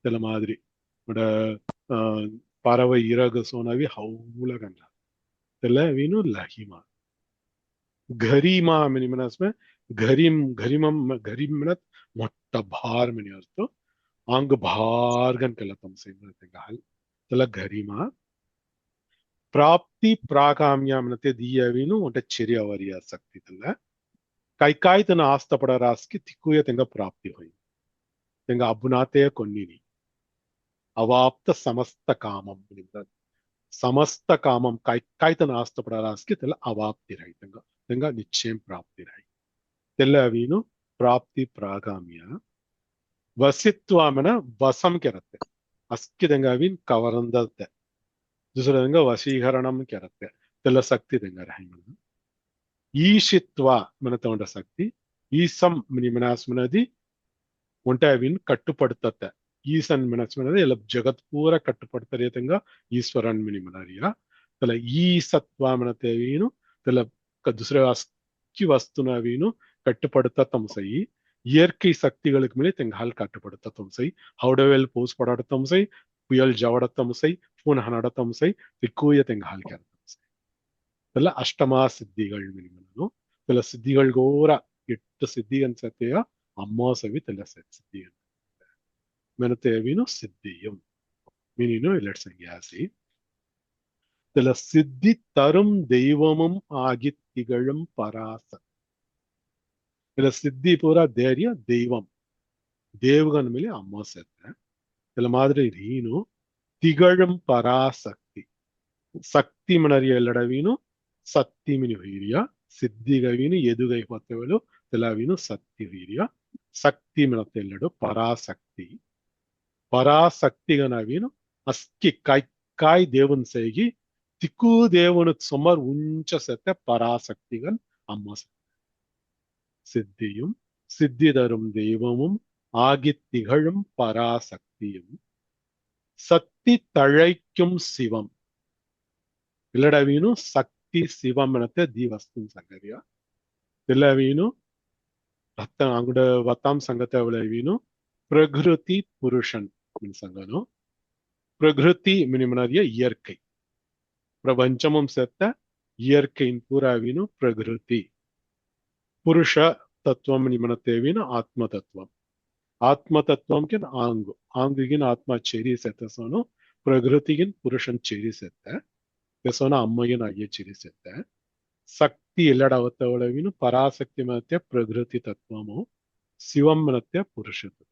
சில மாதிரி பறவை இறகு சோனாவி ஹவுலகன் சில வீணு லஹிமா கரிமா மினிமனஸ்மே घरिमम घरिम मिनत मोट्टा भार मिनी अर्थ आंग भारगन कलतम से मिनते गाल तला घरिमा प्राप्ति प्राकाम्या मिनते दिया वीनु उन्टे चिरिया वरिया शक्ति तला ಕೈಕಾಯ್ ತನ್ನ ಆಸ್ತಪಡ ರಾಸ್ಕಿ ತಿಕ್ಕುಯ ತೆಂಗ ಪ್ರಾಪ್ತಿ ಹೋಯಿ ತೆಂಗ ಅಬ್ಬುನಾತೆಯ ಕೊನ್ನಿನಿ ಅವಾಪ್ತ ಸಮಸ್ತ ಕಾಮಂ ಸಮಸ್ತ ಕಾಮಂ ಕೈಕಾಯ್ ತನ್ನ ಆಸ್ತಪಡ ರಾಸ್ಕಿ ತೆಲ್ಲ ಅವಾಪ್ತಿ ರೈ ತೆಂಗ ತೆಂಗ ನಿಶ್ಚಯಂ ಪ್ರಾಪ್ತಿ ರೈ ತೆಲ್ಲ ಅವೀನು ಪ್ರಾಪ್ತಿ ಪ್ರಾಗಾಮ್ಯ ವಸಿತ್ವಾಮನ ವಸಂ ಕೆರತ್ತೆ ಅಸ್ಕಿ ತೆಂಗ ಅವೀನ್ ಕವರಂದತ್ತೆ ದುಸರ ತೆಂಗ ವಶೀಕರಣಂ ಕೆರತ್ತೆ ತೆಲ್ಲ ಶಕ್ತಿ ತೆಂಗ ರೈ ஈஷித்வா மனத்தோண்ட சக்தி ஈசம் மினிமனாஸ்மனதி ஒன்டாவின் கட்டுப்படுத்தத்த ஈசன் மினஸ்மனது ಎಲ್ಲ ಜಗತ್ ಪೂರ ಕಟ್ಟುಪಡ್ತರಿಯತಂಗ ಈಶ್ವರನ್ ಮಿನಿಮನರಿಯ ತಲ ಈಸತ್ವ ಮನತೇವೀನು ತಲ ದುಸರೆ ಅಸ್ಕಿ ವಸ್ತುನವೀನು கட்டுப்படுத்த தம்சை இயற்கை சக்திகளுக்கு மேலே தெங்கால் கட்டுப்படுத்த தம்சை ஹவுடவேல் போஸ் படாட தம்சை புயல் ஜவட தம்சை பூன் ஹனட தம்சை திக்கூய தெங்கால் கேர ಇದೆಲ್ಲ ಅಷ್ಟಮಾ ಸಿದ್ಧಿಗಳು ಮಿನಿಮನು ಕೆಲ ಸಿದ್ಧಿಗಳಿಗೋರ 8 ಸಿದ್ಧಿ ಅನ್ಸತ್ತೆಯ ಅಮ್ಮಾಸವಿ ತೆಲ್ಲ ಸಿದ್ಧಿ ಮೆನತೆಯವಿನು ಸಿದ್ಧಿಯಂ ಮೀನಿನು ಇಲ್ಲಡ್ ಸಂಗ್ಯಾಸಿ ತೆಲ್ಲ ಸಿದ್ಧಿ ತರುಂ ದೈವಮಂ ಆಗಿ ತಿಗಳುಂ ಪರಾಸ ಕೆಲ ಸಿದ್ಧಿ ಪೂರ ಧೈರ್ಯ ದೈವಂ ದೇವಗನ ಮೇಲೆ ಅಮ್ಮ ಸೇರ್ತೆ ಕೆಲ ಮಾದ್ರೆ ನೀನು ತಿಗಳುಂ ಪರಾಸಕ್ತಿ ಶಕ್ತಿ ಮನರಿಯ ಎಲ್ಲಡವೀನು ಸತ್ತಿ ಮಿನಿ ವೀರ್ಯ ಸಿದ್ಧಿಗವಿನು ಎದುಗೈ ಹೊತ್ತವಳು ತೆಲವಿನು ಸತ್ತಿ ವೀರ್ಯ ಶಕ್ತಿ ಮಿನತ್ತೆಲ್ಲಡು ಪರಾಸಕ್ತಿ ಪರಾಸಕ್ತಿಗನವಿನು ಅಸ್ಕಿ ಕಾಯ್ ದೇವನ್ ಸೇಗಿ ತಿಕ್ಕು ದೇವನು ಸುಮಾರು ಉಂಚ ಸತ್ತೆ ಪರಾಸಕ್ತಿಗನ್ ಅಮ್ಮ ಸಿದ್ಧಿயும் சித்தி தரும் தெய்வமும் ஆகி திகழும் பராசக்தியும் சக்தி தழைக்கும் சிவம் இல்லடவீனு சக்தி சிவம் எனத்தை தி வஸ்து ಸಂಗರಿಯ ಎಲ್ಲವೀನು ಅಂಗಡ ವತಾಂ ಸಂಗತ ಅವಳವೀನು ಪ್ರಕೃತಿ ಪುರುಷನ್ ಸಂಗನು ಪ್ರಕೃತಿ மினிமனரிய இயற்கை பிரபஞ்சமும் சேர்த்த இயற்கையின் பூராவீனு பிரகிருதி புருஷ தத்துவம் நிமனத்தேவீನು ಆತ್ಮ தத்துவம் ಆತ್ಮ ತತ್ವಂಗೆ ಆಂಗಿಗಿನ ಆತ್ಮ ಚೇರಿ ಸೆತ್ತಸೋನು ಪ್ರಕೃತಿಗಿನ ಪುರುಷನ್ ಚೇರಿ ಸೆತ್ತ சொன்ன அம்மையின் ஐய சிரிசெத்த சக்தி ಎಲ್ಲಡವತ್ತವಳವಿನು ಪರಾಸಕ್ತಿ ಮನತ್ಯ ಪ್ರಕೃತಿ ತತ್ವಮು ಶಿವಂ ಮನತ್ಯ ಪುರುಷತ್ವ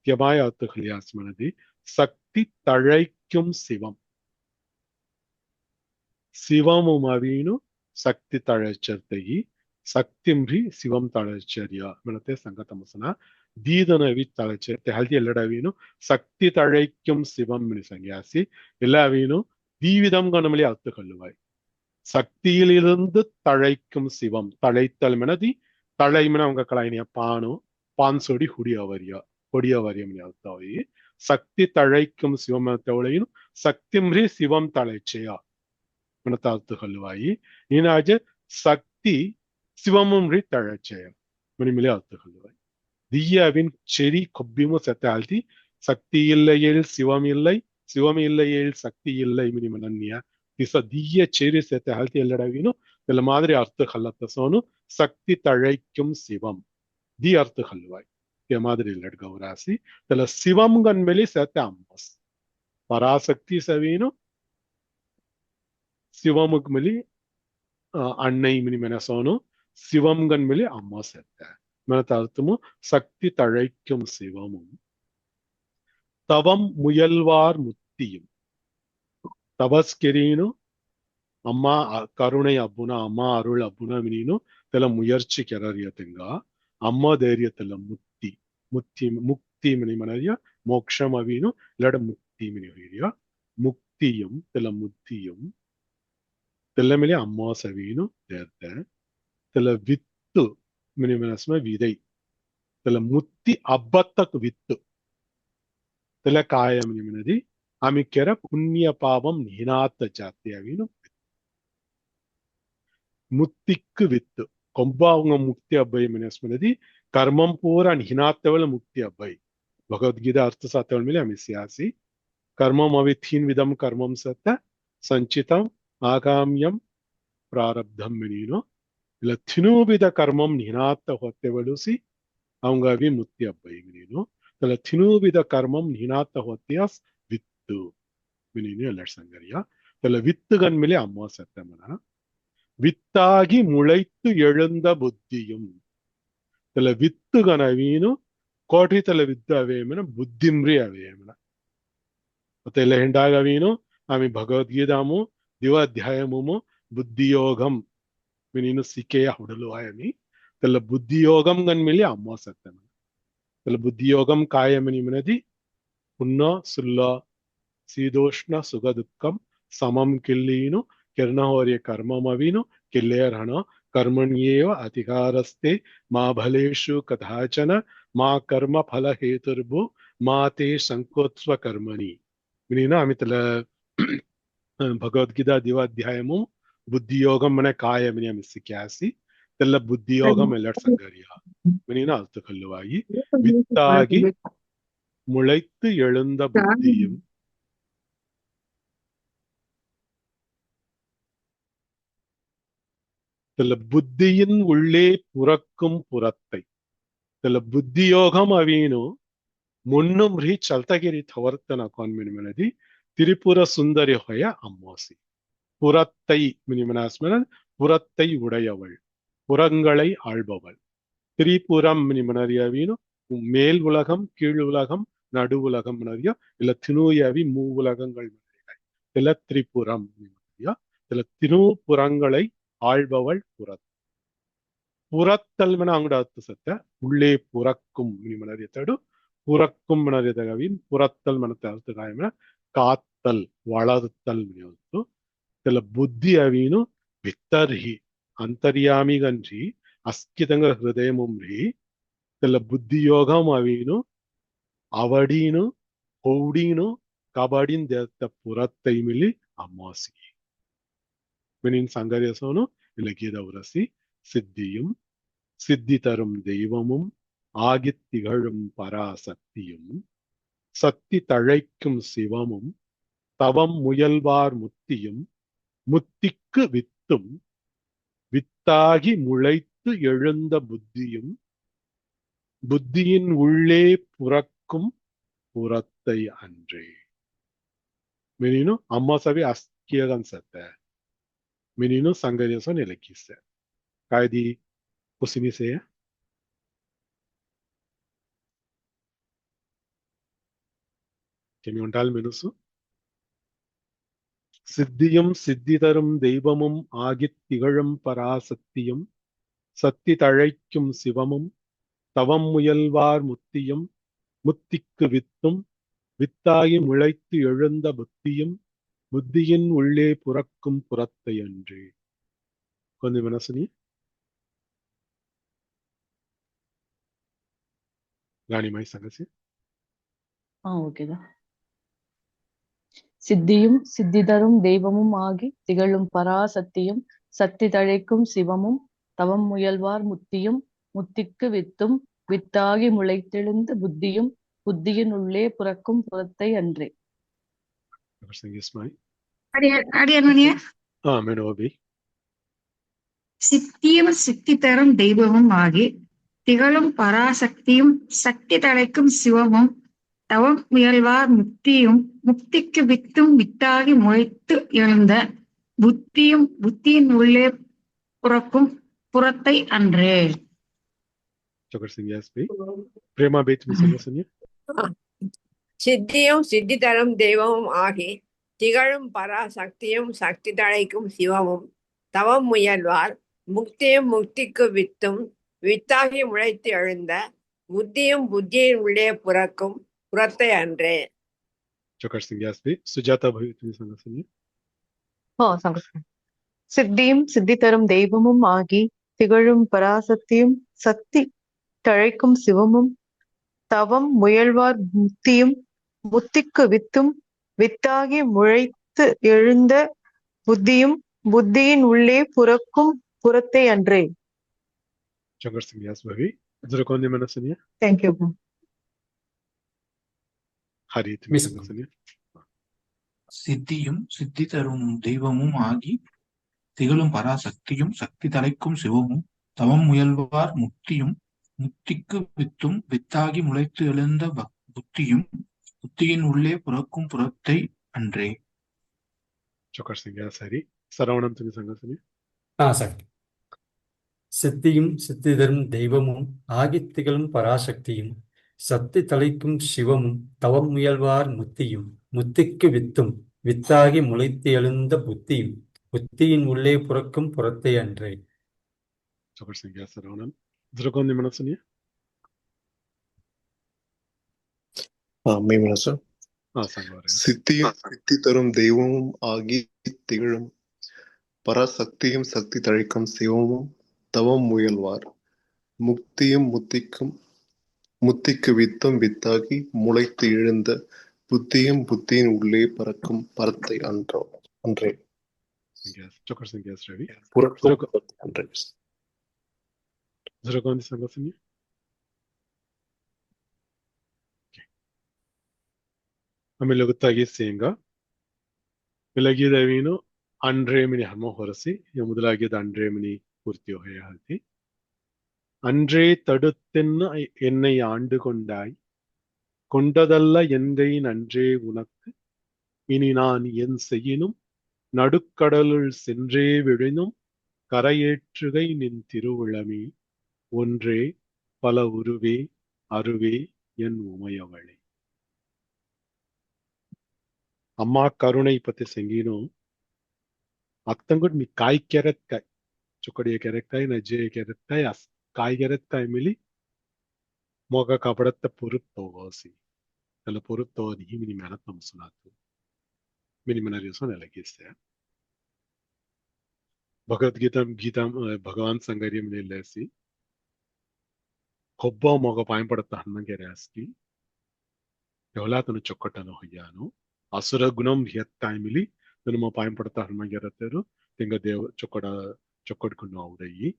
ತ್ಯಮಾಯ ಅರ್ಥಕ್ಲಿಯಾಸ್ಮನದಿ சக்தி தழைக்கும் சிவம் சிவமுமவீனு சக்தி தழைச்சர்த்தகி சக்திம்ரி சிவம் தழைச்சರ್ಯ ಮನತೆ ಸಂಗತಮಸನ ದೀದನವಿ ತழைச்சರ್ತೆ ಹಲ್ದಿ ಎಲ್ಲಡವೀನು சக்தி தழைக்கும் சிவம் மினி ಸಂಗ್ಯಾಸಿ ಎಲ್ಲವೀನು தீவிதம் கணமலி அர்த்த கொள்ளுவாய் சக்தியிலிருந்து தழைக்கும் சிவம் தழைத்தல் மெனதி தழைமன அவங்க கலாயினிய பானு பான்சொடி ಹುಡಿ ಅವರಿಯ கொடியவரியம் அர்த்தವಾಗಿ சக்தி தழைக்கும் சிவம் தவளையும் சக்திம்ரி சிவம் தழைச்சையா மனத்தாத்துகள்வாயி இனாஜ சக்தி சிவமும்ரி தழைச்சையா மணிமொழி அர்த்தகள்வாய் தியாவின் செரி கொப்பிமு செத்தால்தி சக்தி இல்லையேல் சிவம் இல்லை சிவம் இல்லையேல் சக்தி இல்லை மினிமனன்யா திச திய செரி செத்தால்தி ಎಲ್ಲಡವಿನು ಎಲ್ಲ ಮಾದರಿ ಅರ್ಥಗಳತ್ತಸೋನು சக்தி தழைக்கும் சிவம் தி ಅರ್ಥಗಳ್ವಾಯ್ ಯ ಮಾದರಿ ಎಲ್ಲಡ್ ಗೌರಾಸಿ ತಲ ಶಿವಂ ಗನ್ಮೇಲಿ ಸತ್ಯ ಅಮ್ಮಸ್ பராசக்தி சவீனு சிவமுக்கு மேலி அன்னை மினி மெனசோனு சிவம் கன்மேலி அம்மா செத்த மெனத்த அர்த்தமும் சக்தி தழைக்கும் சிவமும் தவம் முயல்வார் முத்தியும் தபஸ்கிரீனு அம்மா கருணை அப்புனா அம்மா அருள் அப்புனா மினினு தெல முயற்சி ಕೆರರಿಯತೆಂಗ ಅಮ್ಮ ಧೈರ್ಯತೆಲ್ಲ ಮುಕ್ತಿ ಮುಕ್ತಿ ಮುಕ್ತಿ ಮಿನಿ ಮನರಿಯ ಮೋಕ್ಷಂ ಅವೀನು ಲಡ ಮುಕ್ತಿ ಮಿನಿ ಹಿರಿಯ ಮುಕ್ತಿயும் தெல முத்தியும் தெல்லமிலே அம்மா சவீனு தேர்த்த தெல வித்து மினி மனஸ்ம விதை தெல முத்தி அபத்தக் வித்து தெல காய மினி மனதி அமிக்கெர புண்ணிய பாவம் நினாத்த ஜாத்தி அவீனு முத்திக்கு வித்து கொம்பாவுங்க முக்தி அಬ್ಬை ಮಿನಸ್ಮನದಿ ಕರ್ಮಂ ಪೂರ ನಿಹಿನಾತ್ತವಳ ಮುಕ್ತಿ ಅಬ್ಬೈ ಭಗವದ್ಗೀತಾ ಅರ್ಥ ಸಾತ್ತವಳ ಮೇಲೆ ಅಮಿಸ್ಯಾಸಿ ಕರ್ಮಂ ಅವಿ ಥೀನ್ ವಿಧಂ ಕರ್ಮಂ ಸತ್ತ ಸಂಚಿತಂ ಆಗಾಮ್ಯಂ ಪ್ರಾರಬ್ಧಂ ಮಿನೀನೋ ಇಲ್ಲ ಥಿನೂಬಿದ ಕರ್ಮಂ ನಿಹಿನಾತ್ತ ಹೊತ್ತೆವಳುಸಿ ಅವಂಗ ಅವಿ ಮುಕ್ತಿ ಅಬ್ಬೈ ಮಿನೀನು ಇಲ್ಲ ಥಿನೂಬಿದ ಕರ್ಮಂ ನಿಹಿನಾತ್ತ ಹೊತ್ತೆಯಾಸ್ ವಿತ್ತು ಮಿನೀನು ಎಲ್ಲ ಸಂಗರಿಯ ಇಲ್ಲ ವಿತ್ತುಗನ್ ಮೇಲೆ ಅಮ್ಮ ಸತ್ತ ಮನ வித்தாகி முளைத்து எழுந்த புத்தியும் தல வித்து கனவீனு கோಟಿ ತಲ ವಿದ್ದು ಅವೇಮನ ಬುದ್ಧಿಮ್ರಿ ಅವೇಮನ ಮತ್ತೆ ಎಲ್ಲ ಹೆಂಡಾಗವೀನು ಆಮಿ ಭಗವದ್ಗೀತಾಮು ದಿವಾಧ್ಯಾಯಮು ಬುದ್ಧಿಯೋಗಂ ನೀನು ಸಿಕೆಯ ಹುಡಲು ಆಯಮಿ ತಲ್ಲ ಬುದ್ಧಿಯೋಗಂ ಗನ್ಮೇಲೆ ಅಮ್ಮ ಸತ್ತಮ ತಲ್ಲ ಬುದ್ಧಿಯೋಗಂ ಕಾಯಮನಿ ಮನದಿ ಪುಣ್ಣ ಸುಲ್ಲ ಶೀತೋಷ್ಣ ಸುಖ ದುಃಖಂ ಸಮಂ ಕಿಲ್ಲೀನು ಕಿರಣಹೋರ್ಯ ಕರ್ಮಮವೀನು ಕಿಲ್ಲೇರ್ಹಣ ಕರ್ಮಣ್ಯೇವ ಅಧಿಕಾರಸ್ತೆ ಮಾ ಫಲೇಷು ಕದಾಚನ ಮಾ ಕರ್ಮ ಫಲ ಹೇತುರ್ಭು ಮಾತೆ ಸಂಕೋತ್ಸ್ವ ಕರ್ಮಣಿ ಮಿನಿನ ಅಮಿತಲ ಭಗವದ್ಗೀತಾ ದಿವಾಧ್ಯಾಯಮು ಬುದ್ಧಿಯೋಗಂ ಮನೆ ಕಾಯ ಮಿನಿ ಅಮಿಸಿಕ್ಯಾಸಿ ತೆಲ್ಲ ಬುದ್ಧಿಯೋಗಂ ಎಲ್ಲರ ಸಂಗರಿಯ ಮಿನಿನ ಅರ್ಥ ಕಲ್ಲುವಾಗಿ ವಿತ್ತಾಗಿ முளைத்து எழுந்த புத்தியும் சில புத்தியின் உள்ளே புறக்கும் புறத்தை சில புத்தியோகம் ಅವೀನು ಮುನ್ನುಂ ರೀ ಚಲ್ತಗಿರಿ ಥವರ್ತನ ಕಾನ್ಮಿನಿಮನದಿ திரிபுர சுந்தரி ஹொய அம்மாசி புறத்தை மினிமனாஸ்மனன் புறத்தை உடையவள் புறங்களை ஆள்பவள் திரிபுரம் மினிமனரியாவீனு மேல் உலகம் கீழ் உலகம் நடு உலகம் மனரியா இல்ல தினூயவி மூ உலகங்கள் மனரியா இல்ல திரிபுரம் மனரியா இல்ல தினூபுரங்களை ஆள்பவள் புறத்தல் மன ಅಂಗಡ ಅರ್ಥ ಸತ್ಯ உள்ளே புறக்கும் மினிமனரியத்தடு புறக்கும் மனரியதகவின் புறத்தல் மனத்தை அர்த்த காயமன காத்தல் வளர்த்தல் மினியொತ್ತು தெல புத்தி ಅವೀನು வித்தர்ஹி ಅಂತರ್ಯಾಮಿಗನ್ರಿ ಅಸ್ಕಿತಂಗ ಹೃದಯಮುಮ್ರಿ தெல புத்தியோகம் ಅವೀನು ಅವಡೀನು ಹೌಡೀನು ಕಬಡಿನ್ ದೇತ್ತ ಪುರತ್ತೈ ಮಿಲಿ ಅಮ್ಮಾಸಿ மெனின் சங்கரேசோனு இலக்கியத உரசி சித்தியும் சித்தி தரும் தெய்வமும் ஆகித் திகழும் பராசக்தியும் சக்தி தழைக்கும் சிவமும் தவம் முயல்வார் முத்தியும் முத்திக்கு வித்தும் வித்தாகி முளைத்து எழுந்த புத்தியும் புத்தியின் உள்ளே புறக்கும் புறத்தை அன்றே மெனினு அம்மா சவி அஸ்கியகன் சத்த menino sangareson elekisse kaidi kusimise kemi ondal menusu சித்தியும் சித்தி தரும் தெய்வமும் ஆகித் திகழும் பராசக்தியும் சக்தி தழைக்கும் சிவமும் தவம் முயல்வார் முத்தியும் முத்திக்கு வித்தும் வித்தாகி முளைத்து எழுந்த புத்தியும் புத்தியின் உள்ளே புறக்கும் புறத்தை அன்றே கொஞ்சம் மனசுனி ராணிமாய் சங்கசி ஓகேதான். சித்தியும் சித்தி தரும் தெய்வமும் ஆகி திகழும் பராசக்தியும் சக்தி தழைக்கும் சிவமும் தவம் முயல்வார் முத்தியும் முத்திக்கு வித்தும் வித்தாகி முளைத்தெழுந்த புத்தியும் புத்தியின் உள்ளே புறக்கும் புறத்தை அன்றே. அடியனுடைய மெனோபி. சித்தியும் சித்தி தரும் தெய்வமும் ஆகி திகழும் பராசக்தியும் சக்தி தழைக்கும் சிவமும் தவம் முயல்வார் முத்தியும் முக்திக்கு வித்தும் வித்தாகி முளைத்து எழுந்த புத்தியும் புத்தியின் உள்ளே புறக்கும் புறத்தை அன்றே. பிரேமா பேச்சு சொல்லுங்க. சித்தியும் சித்தி தரும் தெய்வமும் ஆகி திகழும் பராசக்தியும் சக்தி தழைக்கும் சிவமும் தவம் முயல்வார் முக்தியும் முக்திக்கு வித்தும் வித்தாகி முளைத்து எழுந்த புத்தியும் புத்தியின் உள்ளே புறக்கும் புறத்தை அன்றே. சுஜாதா சொல்லுங்க. சித்தியும் சித்தி தரும் தெய்வமும் ஆகி திகழும் பராசக்தியும் சக்தி தழைக்கும் சிவமும் தவம் முயல்வார் முத்தியும் முத்திக்கு வித்தும் வித்தாகி முளைத்து எழுந்த புத்தியும் புத்தியின் உள்ளே புறக்கும் புறத்தை அன்றே. தேங்க்யூ. சித்தியும் சித்தி தரும் தெய்வமும் ஆகி திகழும் பராசக்தியும் சக்தி தலைக்கும் சிவமும் தவம் முயல்வார் முக்தியும் முக்திக்கு வித்தும் வித்தாகி முளைத்து எழுந்த புத்தியும் புத்தியின் உள்ளே புறக்கும் புறத்தை அன்றே. சரி, சரவணன் சரி. சித்தியும் சித்தி தரும் தெய்வமும் ஆகி திகழும் பராசக்தியும் சக்தி தலைக்கும் சிவமும் தவம் முயல்வார் முத்தியும் முத்திக்கு வித்தும் வித்தாகி முளைத்து எழுந்த புத்தியும் புத்தியின் உள்ளே புறக்கும் புறத்தை அன்றே. சரவணன் திருக்கோந்தி மனசுனியா. சித்தியும் சித்தி தரும் தெய்வமும் ஆகி திகழும் பராசக்தியும் சக்தி தழைக்கும் சிவமும் தவம் முயல்வார் முக்தியும் முத்திக்கு வித்தும் வித்தாகி முளைத்து எழுந்த புத்தியும் புத்தியின் உள்ளே பறக்கும் பரத்தை அன்றே. ಆಮೇಲೆ ಗೊತ್ತಾಗಿ ಸೇಂಗ ಬೆಳಗಿದವೇನು ಅಂಡ್ರೇಮಿನಿ ಹರ್ಮ ಹೊರಸಿ ಮೊದಲಾಗಿದ್ದ ಅಂಡ್ರೇಮಿನಿ ಪೂರ್ತಿ ಹೊಯ ಹಲ್ತಿ அன்றே தடுத்தென்ன என்னை ஆண்டு கொண்டாய் கொண்டதல்ல என்கை நன்றே உனக்கு இனி நான் என் செய்யினும் நடுக்கடலுள் சென்றே விழினும் கரையேற்றுகை நின் திருவுளமே ஒன்றே பல உருவே அருவே என் உமையவளே. அம்மா கருணை பத்தி செங்கினும் அத்தங்கூட நீ காய் கெரத்காய் ಚುಕ್ಕಡಿಯ ಕೆರೆಕಾಯಿ ನಜ್ಜೆಯ ಕೆರೆಕಾಯಿ ಕಾಯಿ ಕೆರೆಕಾಯಿ ಮಿಲಿ ಮೊಗ ಕಪಡತ್ತ ಪುರುತ್ ತೋಗೋಸಿ ಎಲ್ಲ ಪುರುತ್ ತೋದಿ ಮಿನಿ ಮೆನತ್ ನಮಸುನಾತು ಮಿನಿ ಮೆನರಿಯಸೋ ನೆಲಗಿಸ್ತೆ ಭಗವದ್ಗೀತಾ ಭಗವಾನ್ ಸಂಗರಿಯ ಮಿಲೇಸಿ ಒಬ್ಬ ಮೊಗ ಪಾಯಂಪಡತ್ತ ಹನ್ನಂಗೆರೆ ಅಸ್ಕಿ ఎవలాతను చొక్కటను హొయ్యాను అసుర గుణం హియత్తాయి మిలి తను మా పాయంపడతా హనుమంగెరతారు తెంగ దేవ చొక్కడుకున్న అవుదయ్యి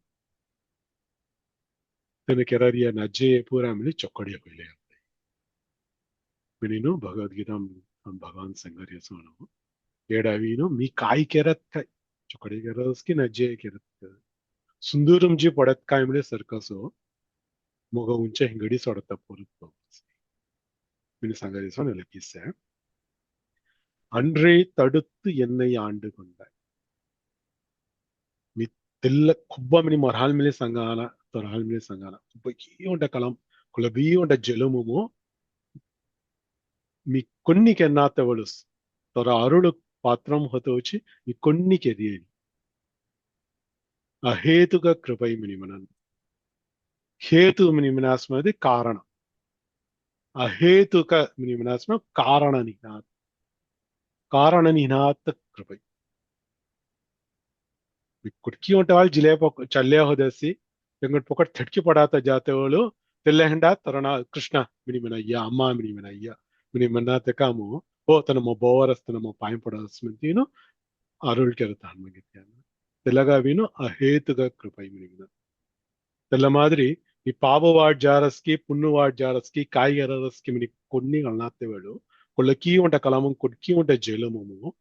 తన కెరరియ నజ్జే పూరా మిలి చొక్కడియ కొయిలే అవుతాయి మినిను భగవద్గీత భగవాన్ సంగర్య సోనము ఏడావీను మీ కాయి కెరత్కాయ్ చొక్కడి కెరస్కి నజ్జే కెరత్ సుందూరం జీ పడత్కాయ మిలి సర్కసో మొగ ఉంచ ಹಿಂಗಡಿ ಸೊಡತ ಪುರುತ್ತು சங்கரேசன் இலக்கிய அன்றே தடுத்து என்னை ஆண்டு கொண்டாய் மித்தில்ல குப்பமினி மொரால் மிலே சங்கான தொரால் மிலே சங்கான குப்பையோண்ட கலம் குலபியோண்ட ஜெலுமுமோ మీ కొన్నికి ఎన్నాతవడు తొర అరుడు పాత్రం హతోచి మీ కొన్నికి ఎదియని అహేతుక కృపై మినిమనన్ హేతు మినిమనాస్మది కారణం ಅಹೇತುಕ ನಿಮನಾಸ್ಮ ಕಾರಣ ನಿನಾತ್ ಕೃಪೈ ಕುಡ್ಕಿ ಹೊಂಟವಾಳ್ ಜಿಲೆ ಚಲ್ಲೆ ಹೋದಸಿ ಎಂಗಡ್ ಪೊಕಟ್ ಥಡ್ಕಿ ಪಡಾತ ಜಾತವಳು ತೆಲ್ಲೆ ಹೆಂಡ ತರಣ ಕೃಷ್ಣ ಮಿನಿಮನಯ್ಯ ಅಮ್ಮ ಮಿನಿಮನಯ್ಯ Mini manate kamu, o tanamo boras tanamo paim podas mentino, arul keratan magitiana. Telaga vino a hetuga krupai minigna. Tella madri, ಈ ಪಾವವಾಡ್ ಜಾರಸ್ಕಿ ಪುಣ್ಣುವಾಡ್ ಜಾರಸ್ಕಿ ಕಾಯಿಗರಸ್ಕಿ மினி கொன்னி கண்ணாத்தை வேடு கொள்ளக்கீ உண்ட கலமும் கொட்கி உண்ட ஜெலமும்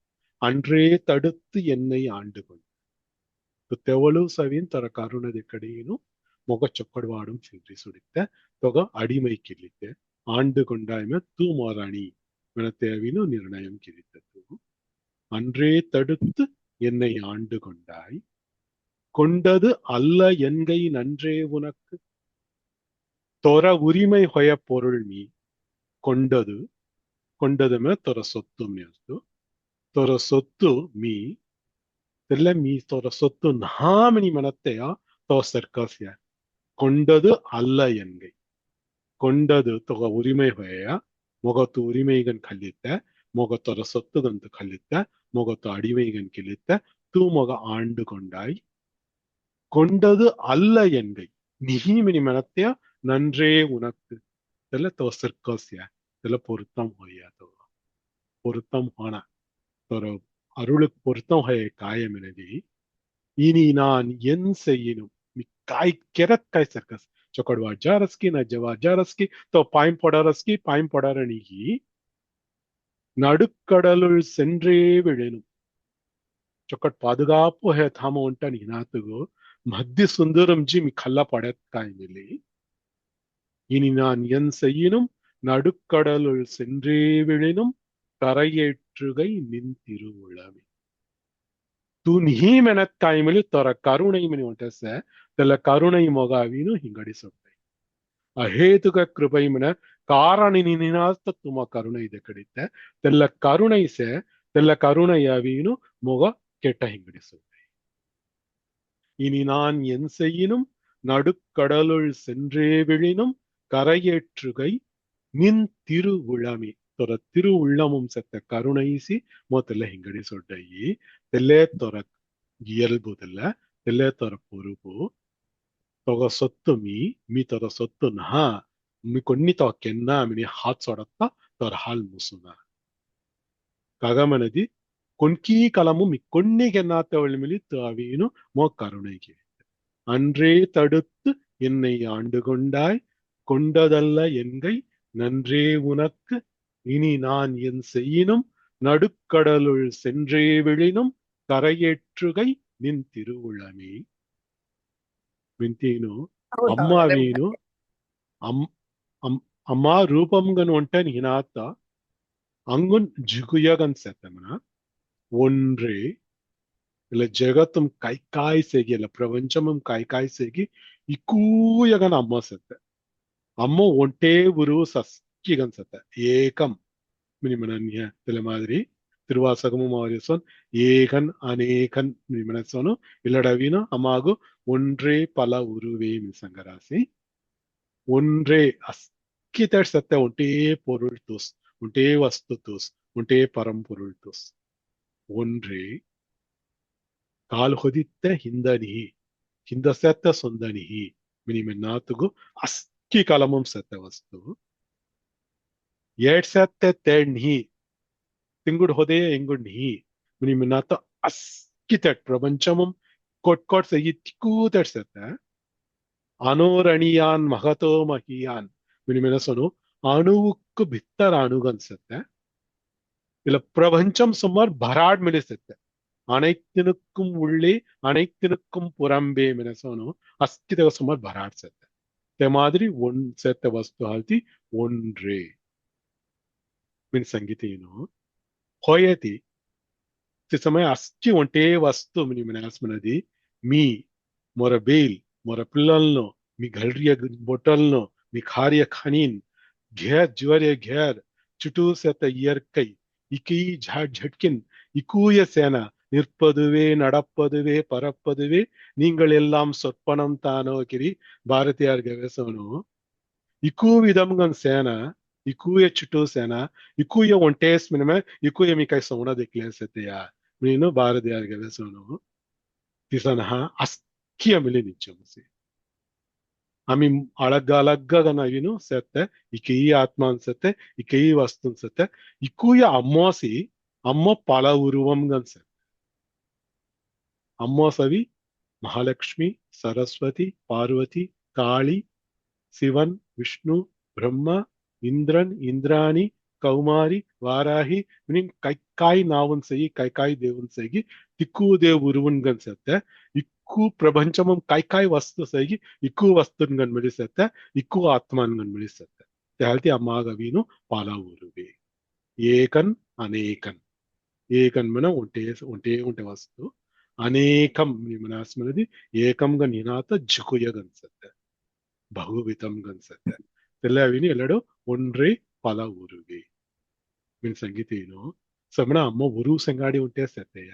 அன்றே தடுத்து என்னை ஆண்டு கொண்டு தெவளு சவின் தர கருணதி கடையினும் முக சொக்கடுவாடும் சென்று சுடித்த தொக அடிமை கிழித்து ஆண்டு கொண்டாய்ம தூமாராணி தேவினு நிர்ணயம் கிழித்தது அன்றே தடுத்து என்னை ஆண்டு கொண்டாய் கொண்டது அல்ல என்கை நன்றே உனக்கு தோர உரிமை ஹொய பொருள் மீ கொண்டது கொண்டதுமே தோர சொத்து மீ தோர சொத்து மீ தெல்ல மீ தோர சொத்து நாமினி மனத்தையா தோ சர்க்காசிய கொண்டது அல்ல என்கை கொண்டது தொக உரிமை ஹொய முகத்து உரிமைகன் கல்லித்த முகத்தோர சொத்துகந்து கல்லித்த முகத்து அடிமைகன் கிழித்த தூமுக ஆண்டு கொண்டாய் கொண்டது அல்ல என்கை நிகிமினி மனத்தையா நன்றே உனக்கு இதெல்லாம் தோ சர்க்காசியா இதெல்லாம் பொருத்தம் ஹொய்யாதோ பொருத்தம் ஹோன ஒரு அருளுக்கு பொருத்தம் ஹொய காயமினதி இனி நான் என் செய்யணும் காய் கெரக்காய் சர்க்கஸ் சொக்கடுவா ஜாரஸ்கி நஜவா ஜாரஸ்கி தோ பாயம் பொடாரணிகி நடுக்கடலுள் சென்றே விழணும் சொக்கட் பாதுகாப்பு ஹே தாம உண்ட நீனாத்துகோ மத்திய சுந்தரம் ஜி மி கல்ல படக்காய் மில்லி இனி நான் என் செய்யினும் நடுக்கடலுள் சென்றே விழினும் கரையேற்றுகை நின் திருவுளமே தூ நிஹீமெனக்காய்மலி தொர கருணை மினி ஒட்டச தெல்ல கருணை ಮೊಗಾವಿನು ಹಿಂಗಡಿ ಸೊಟ್ಟೆ ಅಹೇತುಕ ಕೃಪೈ ಮಿನ ಕಾರಣ ನಿನಾಸ್ತ ತುಮ ಕರುಣೈ ಇದೆ ಕಡಿತೆ ತೆಲ್ಲ ಕರುಣೈ ಸೆ ತೆಲ್ಲ ಕರುಣೈಯಾವೀನು ಮೊಗ ಕೆಟ್ಟ ಹಿಂಗಡಿ ಸೊಟ್ಟೆ இனி நான் என் செய்யினும் நடுக்கடலுள் சென்றே விழினும் கரையேற்றுகை நின் திருவுளமே தொர திருவுள்ளமும் செத்த கருணைಸಿ ಮೊದಲ ಹಿಂಗಡಿ ಸೊಡ್ಡಯಿ ತೆಲ್ಲೆ ತೊರ ಇಯಲ್ಬುದಲ್ಲ ತೆಲ್ಲೆ ತೊರ ಪೊರುಬು ತೊಗ ಸೊತ್ತು ಮೀ ತೊರ ಸೊತ್ತು ನಹ ಮಿ కొన్ని తో కెన్న మిని హాత్ సొడత్త తొర హాల్ ముసున కగమనది కొన్కీ కలము మీ కొన్ని కెన్నాతవళి మిలి தாவீனு மோ கருணைக்கு அன்றே தடுத்து என்னை ஆண்டு கொண்டாய் கொண்டதல்ல என்கை நன்றே உனக்கு இனி நான் என் செய்யினும் நடுக்கடலுள் சென்றே விழினும் கரையேற்றுகை நின் திருவுளமே వింతీను అమ్మావీను అమ్మా రూపంగన్ ఉంట నీనాత అంగున్ జిగుయగన్ సెత్తమన ஒன்றே இல்ல ஜெகத்தும் கைக்காய் செகி இல்ல பிரபஞ்சமும் கைக்காய் செகி இக்கூயகன் அம்மா செத்த அம்மா ஒன்டே ஒரு சஸ்கிகன் செத்த ஏகம் மினிமனன்ய இதுல மாதிரி திருவாசகமும் அவரே சொன் ஏகன் அநேகன் மினிமன சொன்னும் இல்லடவினா அம்மாகு ஒன்றே பல உருவே மிசங்கராசி ஒன்றே அஸ்கிதர் செத்த ஒன்டே பொருள் துஸ் ஒன்டே வஸ்து துஸ் ஒன்டே பரம்பொருள் துஸ் ஒன்றே ಕಾಲ್ ಹೊದಿತ್ತ ಹಿಂದನಿಹಿ ಹಿಂದ ಸೆತ್ತ ಸೊಂದನಿಹಿ ಮಿನಿಮೆನ್ನಾತುಗು ಅಸ್ಕಿ ಕಲಮಂ ಸೆತ್ತ ವಸ್ತು ಏಡ್ ಸೆತ್ತ ತೆಣ್ಹಿ ತಿಂಗುಡ್ ಹೊದೆ ಎಂಗುಡ್ ನಿಹಿ ಮಿನಿಮೆನ್ನಾತ ಅಸ್ಕಿ ತೆಟ್ ಪ್ರಪಂಚಮಂ ಕೊಟ್ ಸೆಗಿ ತಿಕ್ಕೂತೆಟ್ ಸೆತ್ತ ಅನೋರಣಿಯಾನ್ ಮಹತೋ ಮಹಿಯಾನ್ ಮಿನಿಮೆನಸನು ಅಣುವುಕ್ಕು ಬಿತ್ತರ ಅಣುಗನ್ಸೆತ್ತ ಇಲ್ಲ ಪ್ರಪಂಚಂ ಸುಮಾರ್ ಭರಾಡ್ ಮಿಲಿಸೆತ್ತೆ அனைத்தினுக்கும் உள்ளே அனைத்தினுக்கும் புறம்பே ಮಿನಸೋನು ಅಸ್ತಿತ್ವ ಸುಮಾರು ಭರಾಡ್ ಸೆತ್ತೆ તે மாதிரி ಒನ್ ಸೆತ್ತ ವಸ್ತು ಹಾಲ್ತಿ ஒன்றே ಮಿನ್ ಸಂಗೀತೇನು ಹೊಯತಿ તે સમય అస్కి ಒಂಟೇ వస్తు మిని మినాస్మనది మీ మొర బేల్ మొర పిల్లల్నో మీ గల్రియ బొటల్నో మీ కార్య ఖనీన్ ఘేర్ ಜ್ವರ್ಯ ಘೇರ್ ಚುಟು ಸೆತ್ತ ಇಯರ್ಕೈ ಇಕಿ ಝಾಡ್ ಝಟ್ಕಿನ್ இக்கூய சேன நிற்பதுவே நடப்பதுவே பறப்பதுவே நீங்கள் எல்லாம் சொற்பனம் தானோ கிரி பாரதியார் கவேசவನು இக்கூவிதம்ಗನ್ ಸೇನ ಇಕೂಯ ಚುಟು ಸೇನ ಇಕೂಯ ಒಂಟೇಸ್ ಮಿನಮೆ ಇಕೂಯ ಮಿ ಕೈ ಸೋಣ ದಿಕ್ಲೆ ಸೆತೆಯ ಮೀನು ಭಾರತಿಯಾರ್ ಗವೇಸವನು ತಿಸನಹ ಅಸ್ಕಿಯ ಮಿಲಿ ನಿಚ್ಚಮಸಿ आम्ही अलग नवीन सेते इके आत्म अनसते इके वस्तु अनसते इकुय अम्मोसी अम्मो पल उरुवम गंसे अम्मो सवि महालक्ष्मी सरस्वती पार्वती काली शिवन विष्णु ब्रह्म इंद्रन इंद्राणी कौमारी वाराही मीनिंग कैकाई नावन सही कैकाई देवन सही तिक्कू देव उरुवन गंसे इक्कू प्रपंचमम कैकाई वस्तु सही इक्कू वस्तुन गन मिलिसते इक्कू आत्मान गन मिलिसते तेहल्ती अम्मागवीनु पाला उरुवे ಏಕನ್ ಅನೇಕನ್ ಏಕನ್ ಮನ ಒಂಟೆ ವಸ್ತು ಅನೇಕಂ ಮನಸ್ಮನದಿ ಏಕಂಗ ನಿನಾತ ಜಿಕುಯಗನ್ಸತ್ತೆ ಬಹುವಿಧಂ ಗನ್ಸತ್ತೆ ಎಲ್ಲವಿನಿ ಎಲ್ಲಡು ಒಂಡ್ರೆ ಪಲ ಉರುವೆ ಮಿನ್ ಸಂಗೀತ ಏನು ಸಮಣ ಅಮ್ಮ ಉರು ಸಂಗಾಡಿ ಉಂಟೆ ಸತ್ತೆಯ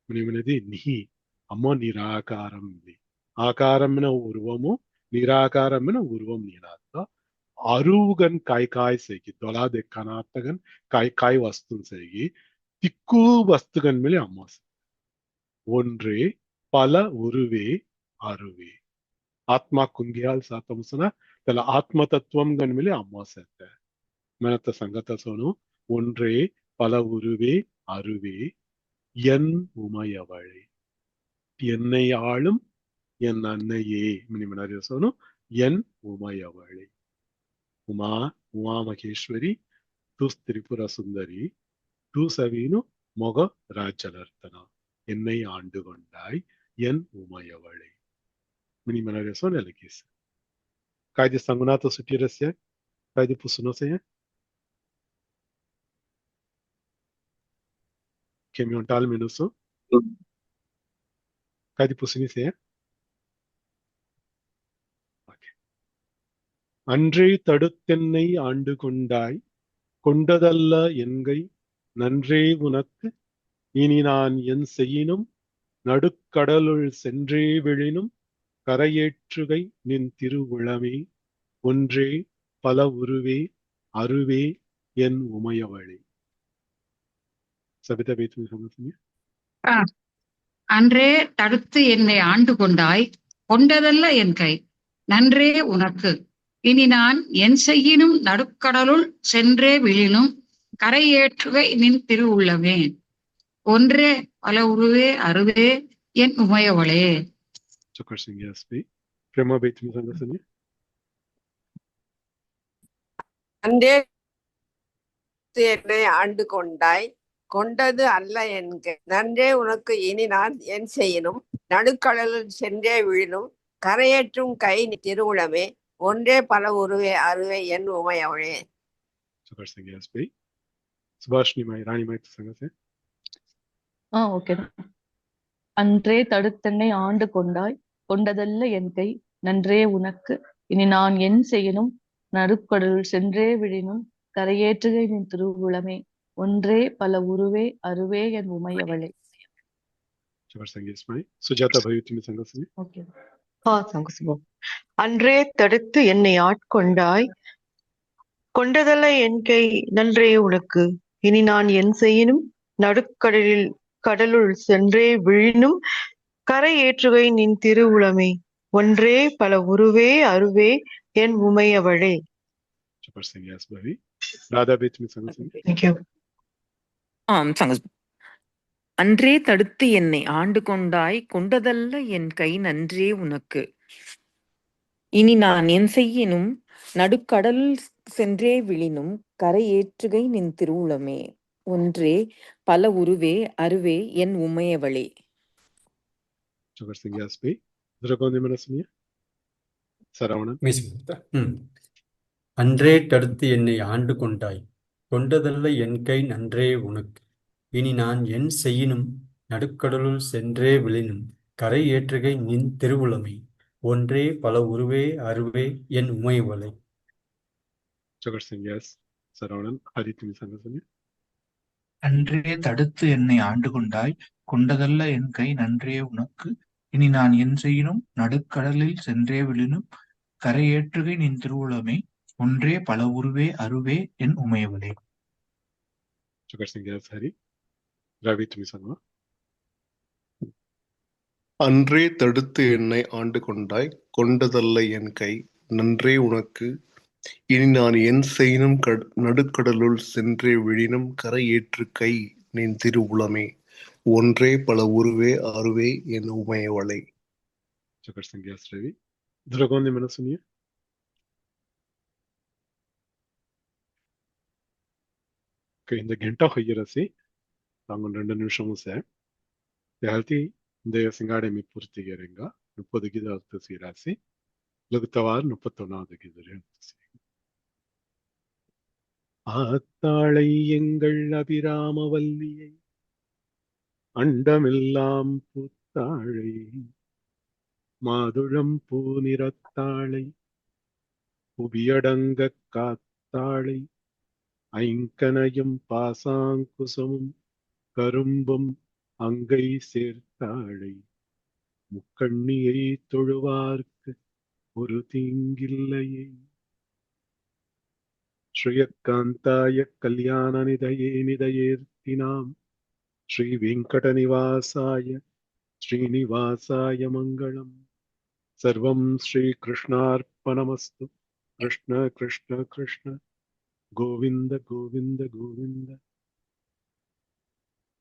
ಮನಿಮನದಿ ನಿಹಿ ಅಮ್ಮ ನಿರಾಕಾರಂ ಆಕಾರಮ್ನ ಉರುವಮು ನಿರಾಕಾರಮ್ನ ಉರುವಂ ನೀನಾತ அருவுகன் காய் செய்கி தொலாதே கனாத்தகன் காய் வஸ்து செய்கி திக்கு வஸ்துகன் மேலே அம்மாசு ஒன்றே பல உருவே அருவே ஆத்மா குங்கியால் சாத்தம்சன தல ஆத்ம தத்துவம் கன் மேலே அம்மாசத்த மனத்த சங்கத்த சோனு ஒன்றே பல உருவே அருவே என் உமையவளே என்னை ஆளும் என் அன்னையே மினிமனாரிய சோனு என் உமையவளே उमा उमा महेश्वरी तू त्रिपुर सुंदरी तू सवीनु मोग राजलर्तना என்னை ஆண்டு கொண்டாய் என் உமையவளே मिनी मनारे सोने लगी कायदे संगुना तो सुटी रस्य कायदे पुसनो से केमियोंटाल मिनुसो कायदे पुसनी से அன்றே தடுத்தென்னை ஆண்டு கொண்டாய் கொண்டதல்ல என்கை நன்றே உனக்கு இனி நான் என் செய்யினும் நடுக்கடலுள் சென்றே விழினும் கரையேற்றுகை நின் திருவுளமே ஒன்றே பல உருவே அருவே என் உமையவளே சபிதா பேத்து சமஸ்தீங்க அன்றே தடுத்து என்னை ஆண்டு கொண்டாய் கொண்டதல்ல என் கை நன்றே உனக்கு இனி நான் என் செய்யினும் நடுக்கடலுள் சென்றே விழினும் கரையேற்றுகை நின் திருவுள்ளமே ஒன்றே பல உருவே அருவே என் உமையவளே அன்றே என்னை ஆண்டு கொண்டாய் கொண்டது அல்ல என்க நன்றே உனக்கு இனி நான் என் செய்யினும் நடுக்கடலில் சென்றே விழினும் கரையேற்றும் கை திருவுளமே ஒன்றே பல உருவே அருவே என் உமையவளே ஓகே அன்றே தடுத்தென்னை ஆண்டு கொண்டாய் கொண்டதல்ல என் கை நன்றே உனக்கு இனி நான் என் செய்யணும் நடுக்கடலுள் சென்றே விழினும் கரையேற்றுகை நின் திருவுளமே ஒன்றே பல உருவே அருவே என் உமையவளே சுஜாதா பவித்மி சங்கஸ்மி ஓகே சங்கசுபம் அன்றே தடுத்து என்னை ஆட்கொண்டாய் கொண்டதல்ல என் கை நன்றே உனக்கு இனி நான் என் செய்யினும் கடலுள் சென்றே விழினும் கரை ஏற்றுகை நின் திருவுளமே ஒன்றே பல உருவே அருவே என் உமையவளே அன்றே தடுத்து என்னை ஆண்டு கொண்டாய் கொண்டதல்ல என் கை நன்றே உனக்கு இனி நான் என் செய்யினும் நடுக்கடலில் சென்றே விழினும் கரை ஏற்றுகை நின் திருவுளமே ஒன்றே பல உருவே அருவே என் உமையவளே அன்றே தடுத்து என்னை ஆண்டு கொண்டாய் கொண்டதல்ல என் கை நன்றே உனக்கு இனி நான் என் செய்யினும் நடுக்கடலுள் சென்றே விழினும் கரை ஏற்றுகை நின் திருவுளமே ஒன்றே பல உருவே அருவே என் உமையவளே அன்றே தடுத்து என்னை ஆண்டு கொண்டாய் கொண்டதல்ல என் கை நன்றே உனக்கு இனி நான் என் செய்யினும் நடுக்கடலில் சென்றே விழினும் கரையேற்றுகை நின் திருவுளமே ஒன்றே பல உருவே அருவே என் உமையவளே அன்றே தடுத்து என்னை ஆண்டு கொண்டாய் கொண்டதல்ல என் கை, நன்றே உனக்கு. இனி நான் என் செய்யினும் நடுக்கடலுள் சென்றே விழினும் கரை ஏற்று கை நின் திருவுளமே. ஒன்றே பல உருவே அருவே என் உமையவளை. चकर संज्ञा श्रेवी द्रगों ने मैंने सुनिए। இந்த கெண்டா ஹொய்யரசி தாங்க 2 நிமிஷமும் சார் தேல்தி இந்த சிங்காடமி பூர்த்திகரங்க 30 கீத அர்த்த சீராசி லகுத்தவார் 31வது கீதரே ஆத்தாளை எங்கள் அபிராமவல்லியை அண்டமெல்லாம் பூத்தாழை மாதுளம் பூநிறத்தாளை புவியடங்க காத்தாளை ஐங்கனையும் பாசாங்குசமும் கரும்பும் அங்கை சேர்த்தாழை முக்கண்ணியை தொழுவார்க்கு ஒரு தீங்கில்லையே. ஸ்ரீயக்காந்தாய கல்யாண நிதயே நிதயேர்த்தினாம் ஸ்ரீ வெங்கடநிவாசாய ஸ்ரீனிவாசாய மங்களம். சர்வம் ஸ்ரீ கிருஷ்ணார்ப்பணமஸ்து. கிருஷ்ண கிருஷ்ண கிருஷ்ண கோவிந்த கோவிந்த கோவிந்த.